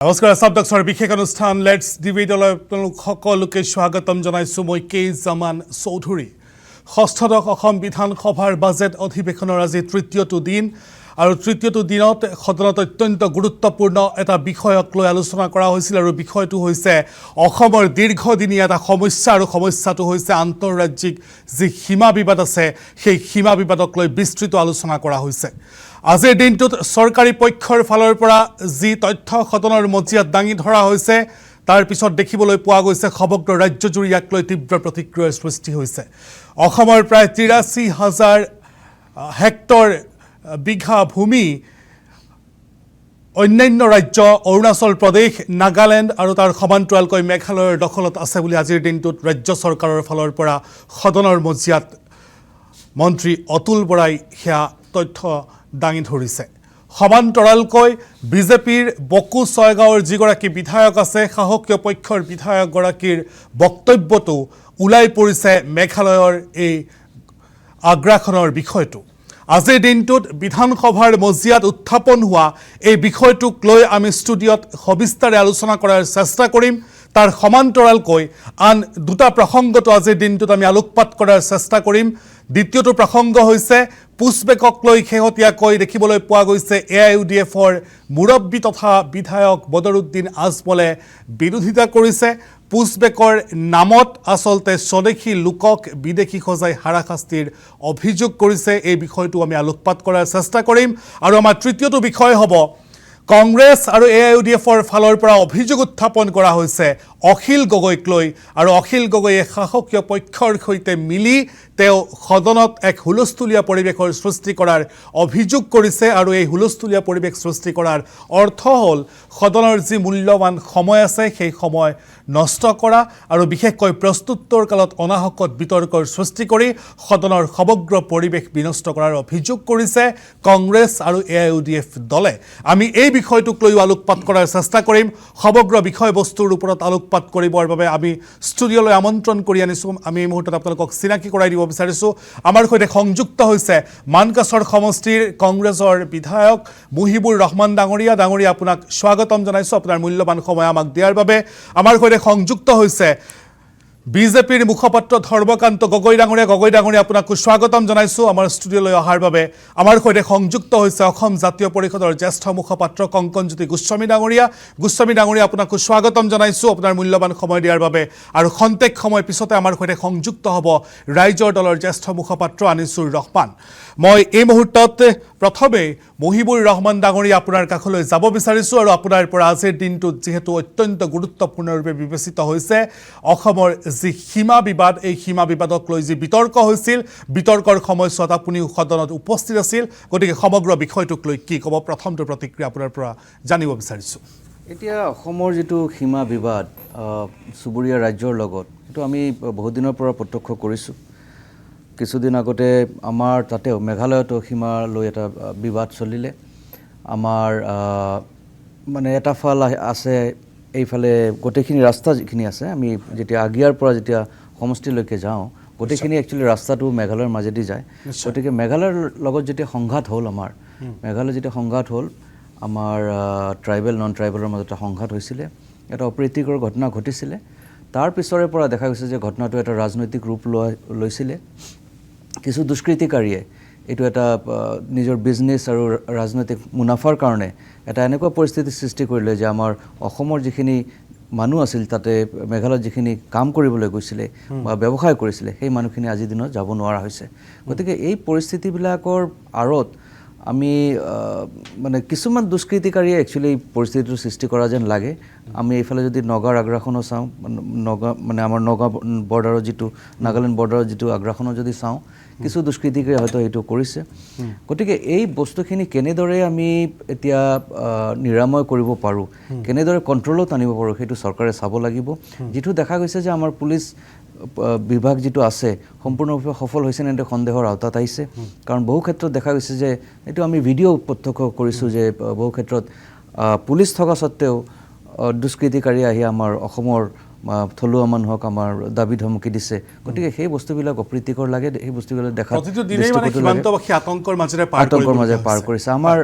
নমস্কাৰ সাবডক্সৰ বিশেষ অনুষ্ঠান লেটস ডিবেটলৈ সকলোকে স্বাগতম জনাইছো মই কে জামান চৌধুৰী ষষ্ঠদশ অসম বিধানসভাৰ বাজেট অধিৱেশনৰ আজি তৃতীয়টো দিন আৰু তৃতীয়টো দিনত সদনত অত্যন্ত গুৰুত্বপূৰ্ণ এটা বিষয়ক লৈ আলোচনা কৰা হৈছিল আৰু বিষয়টো হৈছে অসমৰ দীৰ্ঘদিনীয়া এটা সমস্যা আৰু সমস্যাটো হৈছে আন্তঃৰাজ্যিক যি সীমা বিবাদ আছে সেই সীমা বিবাদক লৈ বিস্তৃত আলোচনা কৰা হৈছে আজিৰ দিনটোত চৰকাৰী পক্ষৰ ফালৰ পৰা যি তথ্য সদনৰ মজিয়াত দাঙি ধৰা হৈছে তাৰ পিছত দেখিবলৈ পোৱা গৈছে সমগ্ৰ ৰাজ্যজুৰি ইয়াক লৈ তীব্ৰ প্ৰতিক্ৰিয়াৰ সৃষ্টি হৈছে অসমৰ প্ৰায় ৮৩,০০০ হেক্টৰ বিঘা ভূমি অন্যান্য ৰাজ্য অৰুণাচল প্ৰদেশ নাগালেণ্ড আৰু তাৰ সমান্তৰালকৈ মেঘালয়ৰ দখলত আছে বুলি আজিৰ দিনটোত ৰাজ্য চৰকাৰৰ ফালৰ পৰা সদনৰ মজিয়াত মন্ত্ৰী অতুল বৰাই সেয়া তথ্য দাঙি ধৰিছে সমান্তৰালকৈ বিজেপিৰ বকু ছয়গাঁৱৰ যিগৰাকী বিধায়ক আছে সাহসীয় পক্ষৰ বিধায়কগৰাকীৰ বক্তব্যটো ওলাই পৰিছে মেঘালয়ৰ এই আগ্ৰাসনৰ বিষয়টো আজিৰ দিনটোত বিধানসভাৰ মজিয়াত উত্থাপন হোৱা এই বিষয়টোক লৈ আমি ষ্টুডিঅ'ত সবিস্তাৰে আলোচনা কৰাৰ চেষ্টা কৰিম তাৰ সমান্তৰালকৈ আন দুটা প্ৰসংগটো আজিৰ দিনটোত আমি আলোকপাত কৰাৰ চেষ্টা কৰিম দ্বিতীয়টো প্ৰসংগ হৈছে পুষ্পেকক লৈ শেহতীয়াকৈ দেখিবলৈ পোৱা গৈছে AIUDFৰ মুৰব্বী তথা বিধায়ক বদৰুদ্দিন আজমলে বিৰোধিতা কৰিছে পুষ্পেকৰ নামত আচলতে স্বদেশী লোকক বিদেশী সজাই হাৰাশাস্তিৰ অভিযোগ কৰিছে এই বিষয়টো আমি আলোকপাত কৰাৰ চেষ্টা কৰিম আৰু আমাৰ তৃতীয়টো বিষয় হ'ব কংগ্ৰেছ আৰু AIUDFৰ ফালৰ পৰা অভিযোগ উত্থাপন কৰা হৈছে অখিল গগৈক লৈ আৰু অখিল গগৈয়ে শাসকীয় পক্ষৰ সৈতে মিলি তেওঁ সদনত এক হুলস্থুলীয়া পৰিৱেশৰ সৃষ্টি কৰাৰ অভিযোগ কৰিছে আৰু এই হুলস্থুলীয়া পৰিৱেশ সৃষ্টি কৰাৰ অৰ্থ হ'ল সদনৰ যি মূল্যৱান সময় আছে সেই সময় নষ্ট কৰা আৰু বিশেষকৈ প্ৰস্তুত্বৰ কালত অনাহকত বিতৰ্কৰ সৃষ্টি কৰি সদনৰ সমগ্ৰ পৰিৱেশ বিনষ্ট কৰাৰ অভিযোগ কৰিছে কংগ্ৰেছ আৰু AIUDF দলে আমি এই বিষয়টোক লৈ আলোকপাত কৰাৰ চেষ্টা কৰিম সমগ্ৰ বিষয়বস্তুৰ ওপৰত আলোকপাত কৰিবৰ বাবে আমি ষ্টুডিঅ'লৈ আমন্ত্ৰণ কৰি আনিছোঁ আমি এই মুহূৰ্তত আপোনালোকক চিনাকি কৰাই দিব বিচাৰিছোঁ আমাৰ সৈতে সংযুক্ত হৈছে মানকাছৰ সমষ্টিৰ কংগ্ৰেছৰ বিধায়ক মুহিবুৰ ৰহমান ডাঙৰীয়া আপোনাক স্বাগতম জনাইছোঁ আপোনাৰ মূল্যৱান সময় আমাক দিয়াৰ বাবে আমাৰ সৈতে সংযুক্ত হৈছে বিজেপিৰ মুখপাত্ৰ ধৰ্মকান্ত গগৈ ডাঙৰীয়া আপোনাক স্বাগতম জনাইছোঁ আমাৰ ষ্টুডিঅ'লৈ অহাৰ বাবে আমাৰ সৈতে সংযুক্ত হৈছে অসম জাতীয় পৰিষদৰ জ্যেষ্ঠ মুখপাত্ৰ কংকনজ্যোতি গোস্বামী ডাঙৰীয়া আপোনাক স্বাগতম জনাইছোঁ আপোনাৰ মূল্যৱান সময় দিয়াৰ বাবে আৰু খন্তেক সময় পিছতে আমাৰ সৈতে সংযুক্ত হ'ব ৰাইজৰ দলৰ জ্যেষ্ঠ মুখপাত্ৰ আনিছুৰ ৰহমান মই এই মুহূৰ্তত প্ৰথমে মুহিবুৰ ৰহমান ডাঙৰীয়া আপোনাৰ কাষলৈ যাব বিচাৰিছোঁ আৰু আপোনাৰ পৰা আজিৰ দিনটোত যিহেতু অত্যন্ত গুৰুত্বপূৰ্ণৰূপে বিবেচিত হৈছে অসমৰ যি সীমা বিবাদ এই সীমা বিবাদক লৈ যি বিতৰ্ক হৈছিল বিতৰ্কৰ সময়ছোৱাত আপুনিও সদনত উপস্থিত আছিল গতিকে সমগ্ৰ বিষয়টোক লৈ কি ক'ব প্ৰথমটো প্ৰতিক্ৰিয়া আপোনাৰ পৰা জানিব বিচাৰিছোঁ এতিয়া অসমৰ যিটো সীমা বিবাদ চুবুৰীয়া ৰাজ্যৰ লগত সেইটো আমি বহুত দিনৰ পৰা প্ৰত্যক্ষ কৰিছোঁ কিছুদিন আগতে আমাৰ তাতেও মেঘালয়তো সীমা লৈ এটা বিবাদ চলিলে আমাৰ মানে এটা ফাল আছে এইফালে গোটেইখিনি ৰাস্তা যিখিনি আছে আমি যেতিয়া আগিয়াৰ পৰা যেতিয়া সমষ্টিলৈকে যাওঁ গোটেইখিনি একচুৱেলি ৰাস্তাটো মেঘালয়ৰ মাজেদি যায় গতিকে মেঘালয়ৰ লগত যেতিয়া সংঘাত হ'ল আমাৰ ট্ৰাইবেল নন ট্ৰাইবেলৰ মাজত এটা সংঘাত হৈছিলে এটা অপ্ৰীতিকৰ ঘটনা ঘটিছিলে তাৰ পিছৰে পৰা দেখা গৈছে যে ঘটনাটো এটা ৰাজনৈতিক ৰূপ লৈছিলে কিছু দুষ্কৃতিকাৰীয়ে এইটো এটা নিজৰ বিজনেছ আৰু ৰাজনৈতিক মুনাফাৰ কাৰণে এটা এনেকুৱা পৰিস্থিতি সৃষ্টি কৰিলে যে আমাৰ অসমৰ যিখিনি মানুহ আছিল তাতে মেঘালয়ত যিখিনি কাম কৰিবলৈ গৈছিলে বা ব্যৱসায় কৰিছিলে সেই মানুহখিনি আজিৰ দিনত যাব নোৱাৰা হৈছে গতিকে এই পৰিস্থিতিবিলাকৰ আঁৰত আমি মানে কিছুমান দুষ্কৃতিকাৰীয়ে একচুৱেলি পৰিস্থিতিটো সৃষ্টি কৰা যেন লাগে আমি এইফালে যদি নগাৰ আগ্ৰাসনো চাওঁ মানে আমাৰ নগা বৰ্ডাৰৰ যিটো নাগালেণ্ড বৰ্ডাৰৰ যিটো আগ্ৰাসনো যদি চাওঁ কিছু দুষ্কৃতিকাৰীয়ে হয়তো এইটো কৰিছে গতিকে এই বস্তুখিনি কেনেদৰে আমি এতিয়া নিৰাময় কৰিব পাৰোঁ কেনেদৰে কণ্ট্ৰলত আনিব পাৰোঁ সেইটো চৰকাৰে চাব লাগিব যিটো দেখা গৈছে যে আমাৰ পুলিচ বিভাগ যিটো আছে সম্পূৰ্ণৰূপে সফল হৈছে নে সন্দেহৰ আওতাত আহিছে কাৰণ বহু ক্ষেত্ৰত দেখা গৈছে যে এইটো আমি ভিডিঅ' প্ৰত্যক্ষ কৰিছোঁ যে বহু ক্ষেত্ৰত পুলিচ থকা সত্ত্বেও দুষ্কৃতিকাৰী আহি আমাৰ অসমৰ থলুৱা মানুহক আমাৰ দাবী ধমকি দিছে গতিকে সেই বস্তুবিলাক অপ্ৰীতিকৰ লাগে সেই বস্তুবিলাক দেখাত প্ৰতিটো দিনেই মানে সীমান্তবাসী আতংকৰ মাজেৰে পাৰ কৰিছে আমাৰ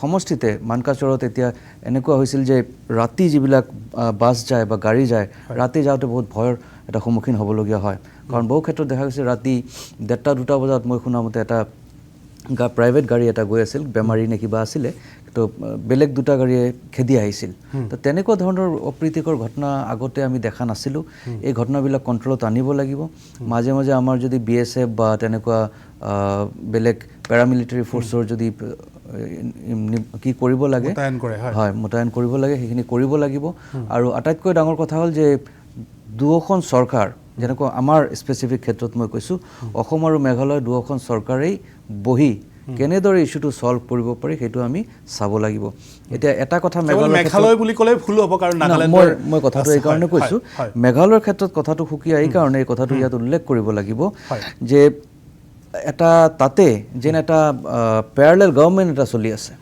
সমষ্টিতে মানকাচৰত এতিয়া এনেকুৱা হৈছিল যে ৰাতি যিবিলাক বাছ যায় বা গাড়ী যায় ৰাতি যাওঁতে বহুত ভয়ৰ এটা সন্মুখীন হ'বলগীয়া হয় কাৰণ বহু ক্ষেত্ৰত দেখা গৈছে ৰাতি 1:30-2টা বজাত মই শুনামতে এটা প্ৰাইভেট গাড়ী এটা গৈ আছিল বেমাৰী নে কিবা আছিলে তো বেলেগ দুটা গাড়ীয়ে খেদি আহিছিল তো তেনেকুৱা ধৰণৰ অপ্ৰীতিকৰ ঘটনা আগতে আমি দেখা নাছিলোঁ এই ঘটনাবিলাক কণ্ট্ৰলত আনিব লাগিব মাজে মাজে আমাৰ যদি BSF বা তেনেকুৱা বেলেগ পেৰামিলিটাৰী ফ'ৰ্চৰ যদি কি কৰিব লাগে হয় মোতায়েন কৰিব লাগে সেইখিনি কৰিব লাগিব আৰু আটাইতকৈ ডাঙৰ কথা হ'ল যে দুয়োখন চৰকাৰ যেনেকৈ আমাৰ স্পেচিফিক ক্ষেত্ৰত মই কৈছোঁ অসম আৰু মেঘালয় দুয়োখন চৰকাৰেই বহি কেনেদৰে ইস্যুটো সলভ কৰিব পাৰি সেইটো আমি চাব লাগিব এতিয়া এটা কথা মেঘালয় বুলি ক'লে ভুল হ'ব কাৰণ মই কথাটো এই কাৰণে কৈছোঁ মেঘালয়ৰ ক্ষেত্ৰত কথাটো সুকীয়া এই কাৰণে এই কথাটো ইয়াত উল্লেখ কৰিব লাগিব যে এটা তাতে যেন এটা পেৰালেল গভৰ্ণমেণ্ট এটা চলি আছে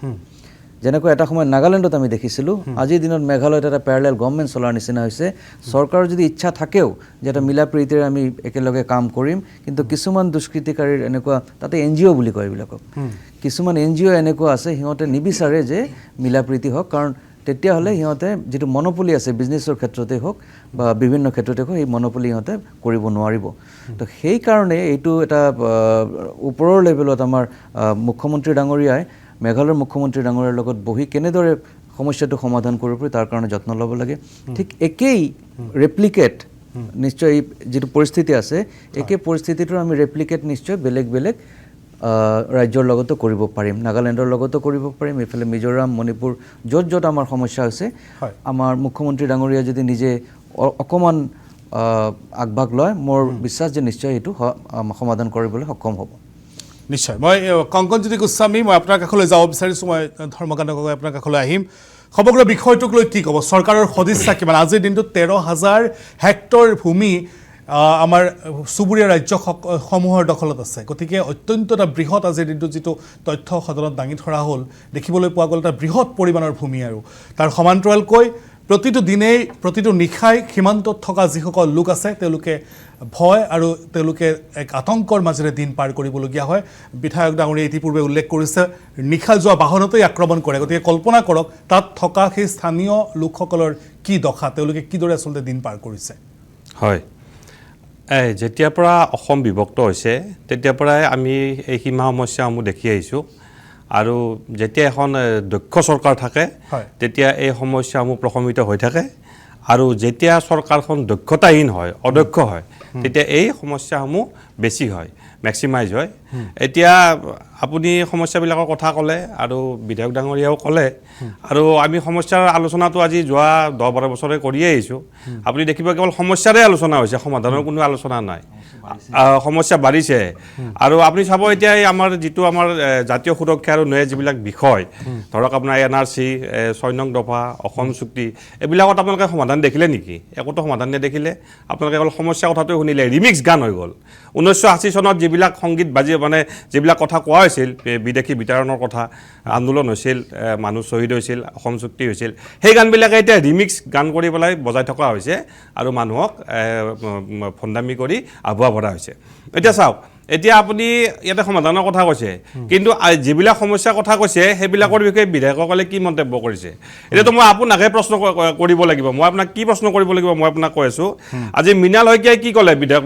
যেনেকৈ এটা সময়ত নাগালেণ্ডত আমি দেখিছিলোঁ আজিৰ দিনত মেঘালয়ত এটা পেৰালেল গভৰ্ণমেণ্ট চলাৰ নিচিনা হৈছে চৰকাৰৰ যদি ইচ্ছা থাকেও যে এটা মিলা প্ৰীতিৰে আমি একেলগে কাম কৰিম কিন্তু কিছুমান দুষ্কৃতিকাৰীৰ এনেকুৱা তাতে NGO বুলি কয় এইবিলাকক কিছুমান NGO এনেকুৱা আছে সিহঁতে নিবিচাৰে যে মিলা প্ৰীতি হওক কাৰণ তেতিয়াহ'লে সিহঁতে যিটো মনোপলি আছে বিজনেছৰ ক্ষেত্ৰতে হওক বা বিভিন্ন ক্ষেত্ৰতে হওক সেই মনোপলি সিহঁতে কৰিব নোৱাৰিব তো সেইকাৰণে এইটো এটা ওপৰৰ লেভেলত আমাৰ মুখ্যমন্ত্ৰী ডাঙৰীয়াই মেঘালয়ৰ মুখ্যমন্ত্ৰী ডাঙৰীয়াৰ লগত বহি কেনেদৰে সমস্যাটো সমাধান কৰিব পাৰি তাৰ কাৰণে যত্ন ল'ব লাগে ঠিক একেই ৰেপ্লিকেট নিশ্চয় যিটো পৰিস্থিতি আছে একে পৰিস্থিতিটো আমি ৰেপ্লিকেট নিশ্চয় বেলেগ বেলেগ ৰাজ্যৰ লগতো কৰিব পাৰিম নাগালেণ্ডৰ লগতো কৰিব পাৰিম এইফালে মিজোৰাম মণিপুৰ য'ত য'ত আমাৰ সমস্যা হৈছে আমাৰ মুখ্যমন্ত্ৰী ডাঙৰীয়া যদি নিজে অকণমান আগভাগ লয় মোৰ বিশ্বাস যে নিশ্চয় এইটো সমাধান কৰিবলৈ সক্ষম হ'ব নিশ্চয় মই কংকনজ্যোতি গোস্বামী মই আপোনাৰ কাষলৈ যাব বিচাৰিছোঁ মই ধৰ্মকান্ত গগৈ আপোনাৰ কাষলৈ আহিম সমগ্ৰ বিষয়টোক লৈ কি ক'ব চৰকাৰৰ সদিচ্ছা কিমান আজিৰ দিনটোত 13,000 হেক্টৰ ভূমি আমাৰ চুবুৰীয়া ৰাজ্যসমূহৰ দখলত আছে গতিকে অত্যন্ত এটা বৃহৎ আজিৰ দিনটোত যিটো তথ্য সদনত দাঙি ধৰা হ'ল দেখিবলৈ পোৱা গ'ল এটা বৃহৎ পৰিমাণৰ ভূমি আৰু তাৰ সমান্তৰালকৈ প্ৰতিটো দিনেই প্ৰতিটো নিশাই সীমান্তত থকা যিসকল লোক আছে তেওঁলোকে ভয় আৰু তেওঁলোকে এক আতংকৰ মাজেৰে দিন পাৰ কৰিবলগীয়া হয় বিধায়ক ডাঙৰীয়াই ইতিপূৰ্বে উল্লেখ কৰিছে নিশা যোৱা বাহনতেই আক্ৰমণ কৰে গতিকে কল্পনা কৰক তাত থকা সেই স্থানীয় লোকসকলৰ কি দশা তেওঁলোকে কিদৰে আচলতে দিন পাৰ কৰিছে হয় যেতিয়াৰ পৰা অসম বিভক্ত হৈছে তেতিয়াৰ পৰাই আমি এই সীমা সমস্যাসমূহ দেখি আহিছোঁ আৰু যেতিয়া এখন দক্ষ চৰকাৰ থাকে তেতিয়া এই সমস্যাসমূহ প্ৰশমিত হৈ থাকে আৰু যেতিয়া চৰকাৰখন দক্ষতাহীন হয় অদক্ষ হয় তেতিয়া এই সমস্যাসমূহ বেছি হয় মেক্সিমাইজ হয় এতিয়া আপুনি সমস্যাবিলাকৰ কথা ক'লে আৰু বিধায়ক ডাঙৰীয়াও ক'লে আৰু আমি সমস্যাৰ আলোচনাটো আজি যোৱা 10-12 বছৰে কৰিয়ে আহিছোঁ আপুনি দেখিব কেৱল সমস্যাৰে আলোচনা হৈছে সমাধানৰ কোনো আলোচনা নাই সমস্যা বাঢ়িছে আৰু আপুনি চাব এতিয়া আমাৰ যিটো আমাৰ জাতীয় সুৰক্ষা আৰু ন্যায় যিবিলাক বিষয় ধৰক আপোনাৰ NRC 6 নং দফা অসম চুক্তি এইবিলাকত আপোনালোকে সমাধান দেখিলে নেকি একোটো সমাধান নেদেখিলে আপোনালোকে অকল সমস্যা কথাটো শুনিলে ৰিমিক্স গান হৈ গ'ল 1980 চনত যিবিলাক সংগীত বাজি মানে যিবিলাক কথা কোৱা হৈছিল বিদেশী বিতৰণৰ কথা আন্দোলন হৈছিল মানুহ শ্বহীদ হৈছিল অসম চুক্তি হৈছিল সেই গানবিলাকে এতিয়া ৰিমিক্স গান কৰি পেলাই বজাই থকা হৈছে আৰু মানুহক ফন্দামি কৰি আভুৱা ভৰা হৈছে এতিয়া চাওক এতিয়া আপুনি ইয়াতে সমাধানৰ কথা কৈছে কিন্তু যিবিলাক সমস্যাৰ কথা কৈছে সেইবিলাকৰ বিষয়ে বিধায়কসকলে কি মন্তব্য কৰিছে এতিয়াতো মই আপোনাকে প্ৰশ্ন কৰিব লাগিব মই আপোনাক কি প্ৰশ্ন কৰিব লাগিব মই আপোনাক কৈ আছোঁ আজি মৃণাল শইকীয়াই কি ক'লে বিধায়ক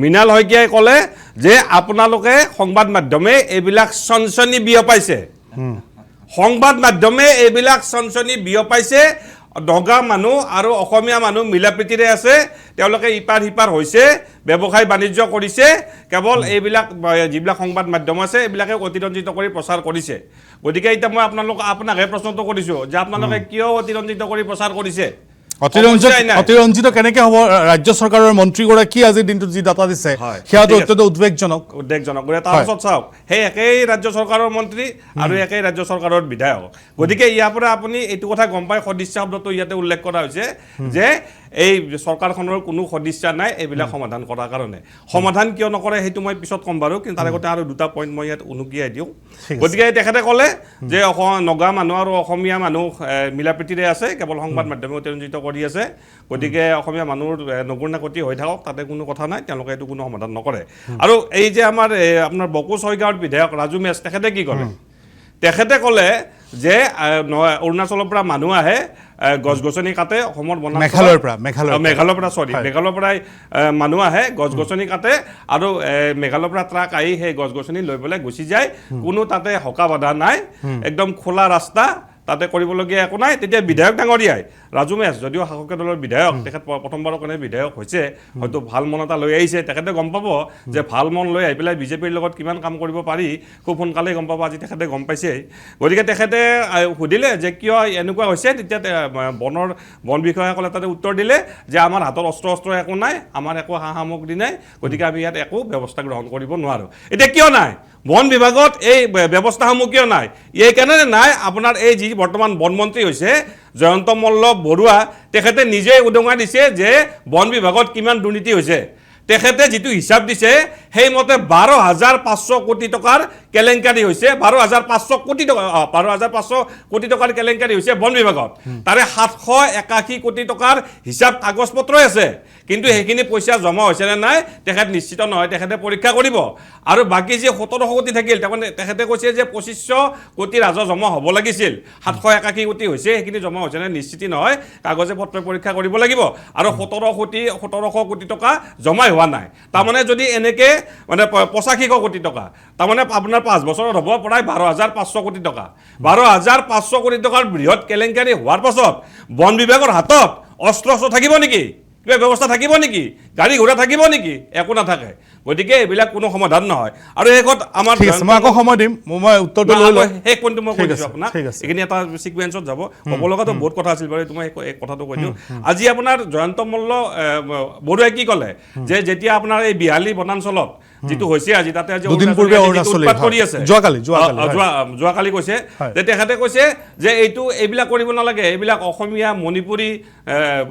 মৃণাল শইকীয়াই ক'লে যে আপোনালোকে সংবাদ মাধ্যমে এইবিলাক চনচনি বিয়পাইছে সংবাদ মাধ্যমে এইবিলাক চনচনি বিয়পাইছে ডগা মানুহ আৰু অসমীয়া মানুহ মিলা প্ৰীতিৰে আছে তেওঁলোকে ইপাৰ সিপাৰ হৈছে ব্যৱসায় বাণিজ্য কৰিছে কেৱল এইবিলাক যিবিলাক সংবাদ মাধ্যম আছে এইবিলাকে অতিৰঞ্জিত কৰি প্ৰচাৰ কৰিছে গতিকে এতিয়া মই আপোনাকহে প্ৰশ্নটো কৰিছোঁ যে আপোনালোকে কিয় অতিৰঞ্জিত কৰি প্ৰচাৰ কৰিছে অতিৰঞ্জিত কেনেকৈ হ'ব ৰাজ্য চৰকাৰৰ মন্ত্ৰীগৰাকী আজিৰ দিনটোত যি ডাটা দিছে সেয়াটো অত্যন্ত উদ্বেগজনক তাৰপাছত চাওক সেই একেই ৰাজ্য চৰকাৰৰ মন্ত্ৰী আৰু একেই ৰাজ্য চৰকাৰৰ বিধায়ক গতিকে ইয়াৰ পৰা আপুনি এইটো কথা গম পাই সদিচ্ছা শব্দটো ইয়াতে উল্লেখ কৰা হৈছে যে এই চৰকাৰখনৰ কোনো সদিচ্ছা নাই এইবিলাক সমাধান কৰাৰ কাৰণে সমাধান কিয় নকৰে সেইটো মই পিছত ক'ম বাৰু কিন্তু তাৰ আগতে আৰু দুটা পইণ্ট মই ইয়াত উনুকিয়াই দিওঁ গতিকে তেখেতে ক'লে যে নগা মানুহ আৰু অসমীয়া মানুহ মিলা প্ৰীতিৰে আছে কেৱল সংবাদ মাধ্যমে অতিৰঞ্জিত কৰি কৰি আছে গতিকে অসমীয়া মানুহৰ নগণ্যাকতি হৈ থাকক তাতে কোনো কথা নাই তেওঁলোকে এইটো কোনো সমাধান নকৰে আৰু এই যে আমাৰ আপোনাৰ বকো ছয়গাঁৱৰ বিধায়ক ৰাজু মেছ তেখেতে কি ক'লে তেখেতে ক'লে যে অৰুণাচলৰ পৰা মানুহ আহে গছ গছনি কাটে অসমৰ মেঘালয়ৰ পৰাই মানুহ আহে গছ গছনি কাটে আৰু মেঘালয়ৰ পৰা ট্ৰাক আহি সেই গছ গছনি লৈ পেলাই গুচি যায় কোনো তাতে হকা বাধা নাই একদম খোলা ৰাস্তা তাতে কৰিবলগীয়া একো নাই তেতিয়া বিধায়ক ডাঙৰীয়াই ৰাজু মেছ যদিও শাসকীয় দলৰ বিধায়ক তেখেত প্ৰথমবাৰৰ কাৰণে বিধায়ক হৈছে হয়তো ভাল মন এটা লৈ আহিছে তেখেতে গম পাব যে ভাল মন লৈ আহি পেলাই বিজেপিৰ লগত কিমান কাম কৰিব পাৰি খুব সোনকালেই গম পাব আজি তেখেতে গম পাইছে গতিকে তেখেতে সুধিলে যে কিয় এনেকুৱা হৈছে তেতিয়া বন বিষয়াসকলে তাতে উত্তৰ দিলে যে আমাৰ হাতত অস্ত্ৰ একো নাই আমাৰ একো সা সামগ্ৰী নাই গতিকে আমি ইয়াত একো ব্যৱস্থা গ্ৰহণ কৰিব নোৱাৰোঁ এতিয়া কিয় নাই বন বিভাগত এই ব্যৱস্থাসমূহ কিয় নাই এইকাৰণে নাই আপোনাৰ এই যি বৰ্তমান বনমন্ত্ৰী হৈছে জয়ন্ত মল্ল বৰুৱা তেখেতে নিজে উদঙাই দিছে যে বন বিভাগত কিমান দুৰ্নীতি হৈছে তেখেতে যিটো হিচাপ দিছে সেইমতে 12,500 কোটি টকাৰ কেলেংকাৰী হৈছে 12,500 কোটি টকাৰ কেলেংকাৰী হৈছে বন বিভাগত তাৰে 781 কোটি টকাৰ হিচাপ কাগজ পত্ৰ আছে কিন্তু সেইখিনি পইচা জমা হৈছে নে নাই তেখেত নিশ্চিত নহয় তেখেতে পৰীক্ষা কৰিব আৰু বাকি যে 1700 কোটি থাকিল তেখেতে কৈছে যে 2500 কোটি ৰাজহ জমা হ'ব লাগিছিল 781 কোটি হৈছে সেইখিনি জমা হৈছে নে নিশ্চিত নহয় কাগজে পত্ৰ পৰীক্ষা কৰিব লাগিব আৰু 1700 কোটি টকা জমা হোৱা নাই তাৰমানে যদি এনেকে মানে 8500 কোটি টকা তাৰমানে আপোনাৰ 5 বছৰত হ'ব প্ৰায় 12,500 কোটি টকা 12,500 কোটি টকাৰ বৃহৎ কেলেংকাৰী হোৱাৰ পাছত বন বিভাগৰ হাতত অস্ত্ৰ থাকিব নেকি কিবা ব্যৱস্থা থাকিব নেকি গাড়ী ঘোঁৰা থাকিব নেকি একো নাথাকে গতিকে এইবিলাক কোনো সমাধান নহয় আৰু শেষত আমাৰ মই আকৌ সময় দিম মই উত্তৰটো লৈ লওঁ শেষ পইণ্টটো মই কৈ দিছোঁ আপোনাক এইখিনি এটা ছিকুৱেঞ্চত যাব ক'ব লগাতো বহুত কথা আছিল বাৰু তোমাৰ এই কথাটো কৈ দিওঁ আজি আপোনাৰ জয়ন্ত মল্ল বৰুৱাই কি ক'লে যে যেতিয়া আপোনাৰ এই বিহালী বনাঞ্চলত যিটো হৈছে আজি তাতে আজি উৎপাত কৰি আছে যোৱাকালি কৈছে যে তেখেতে কৈছে যে এইবিলাক কৰিব নালাগে এইবিলাক অসমীয়া মণিপুৰী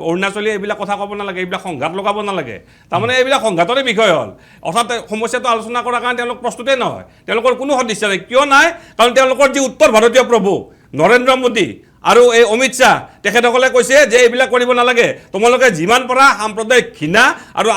অৰুণাচলী এইবিলাক কথা ক'ব নালাগে এইবিলাক সংঘাত লগাব নালাগে তাৰমানে এইবিলাক সংঘাতৰে বিষয় হ'ল অৰ্থাৎ সমস্যাটো আলোচনা কৰাৰ কাৰণে তেওঁলোক প্ৰস্তুতেই নহয় তেওঁলোকৰ কোনো সদিচ্ছা নাই কিয় নাই কাৰণ তেওঁলোকৰ যি উত্তৰ ভাৰতীয় প্ৰভু নৰেন্দ্ৰ মোদী আৰু এই অমিত শ্বাহ তেখেতসকলে কৈছে যে এইবিলাক কৰিব নালাগে তোমালোকে যিমান পৰা সাম্প্ৰদায়িক ঘৃণা আৰু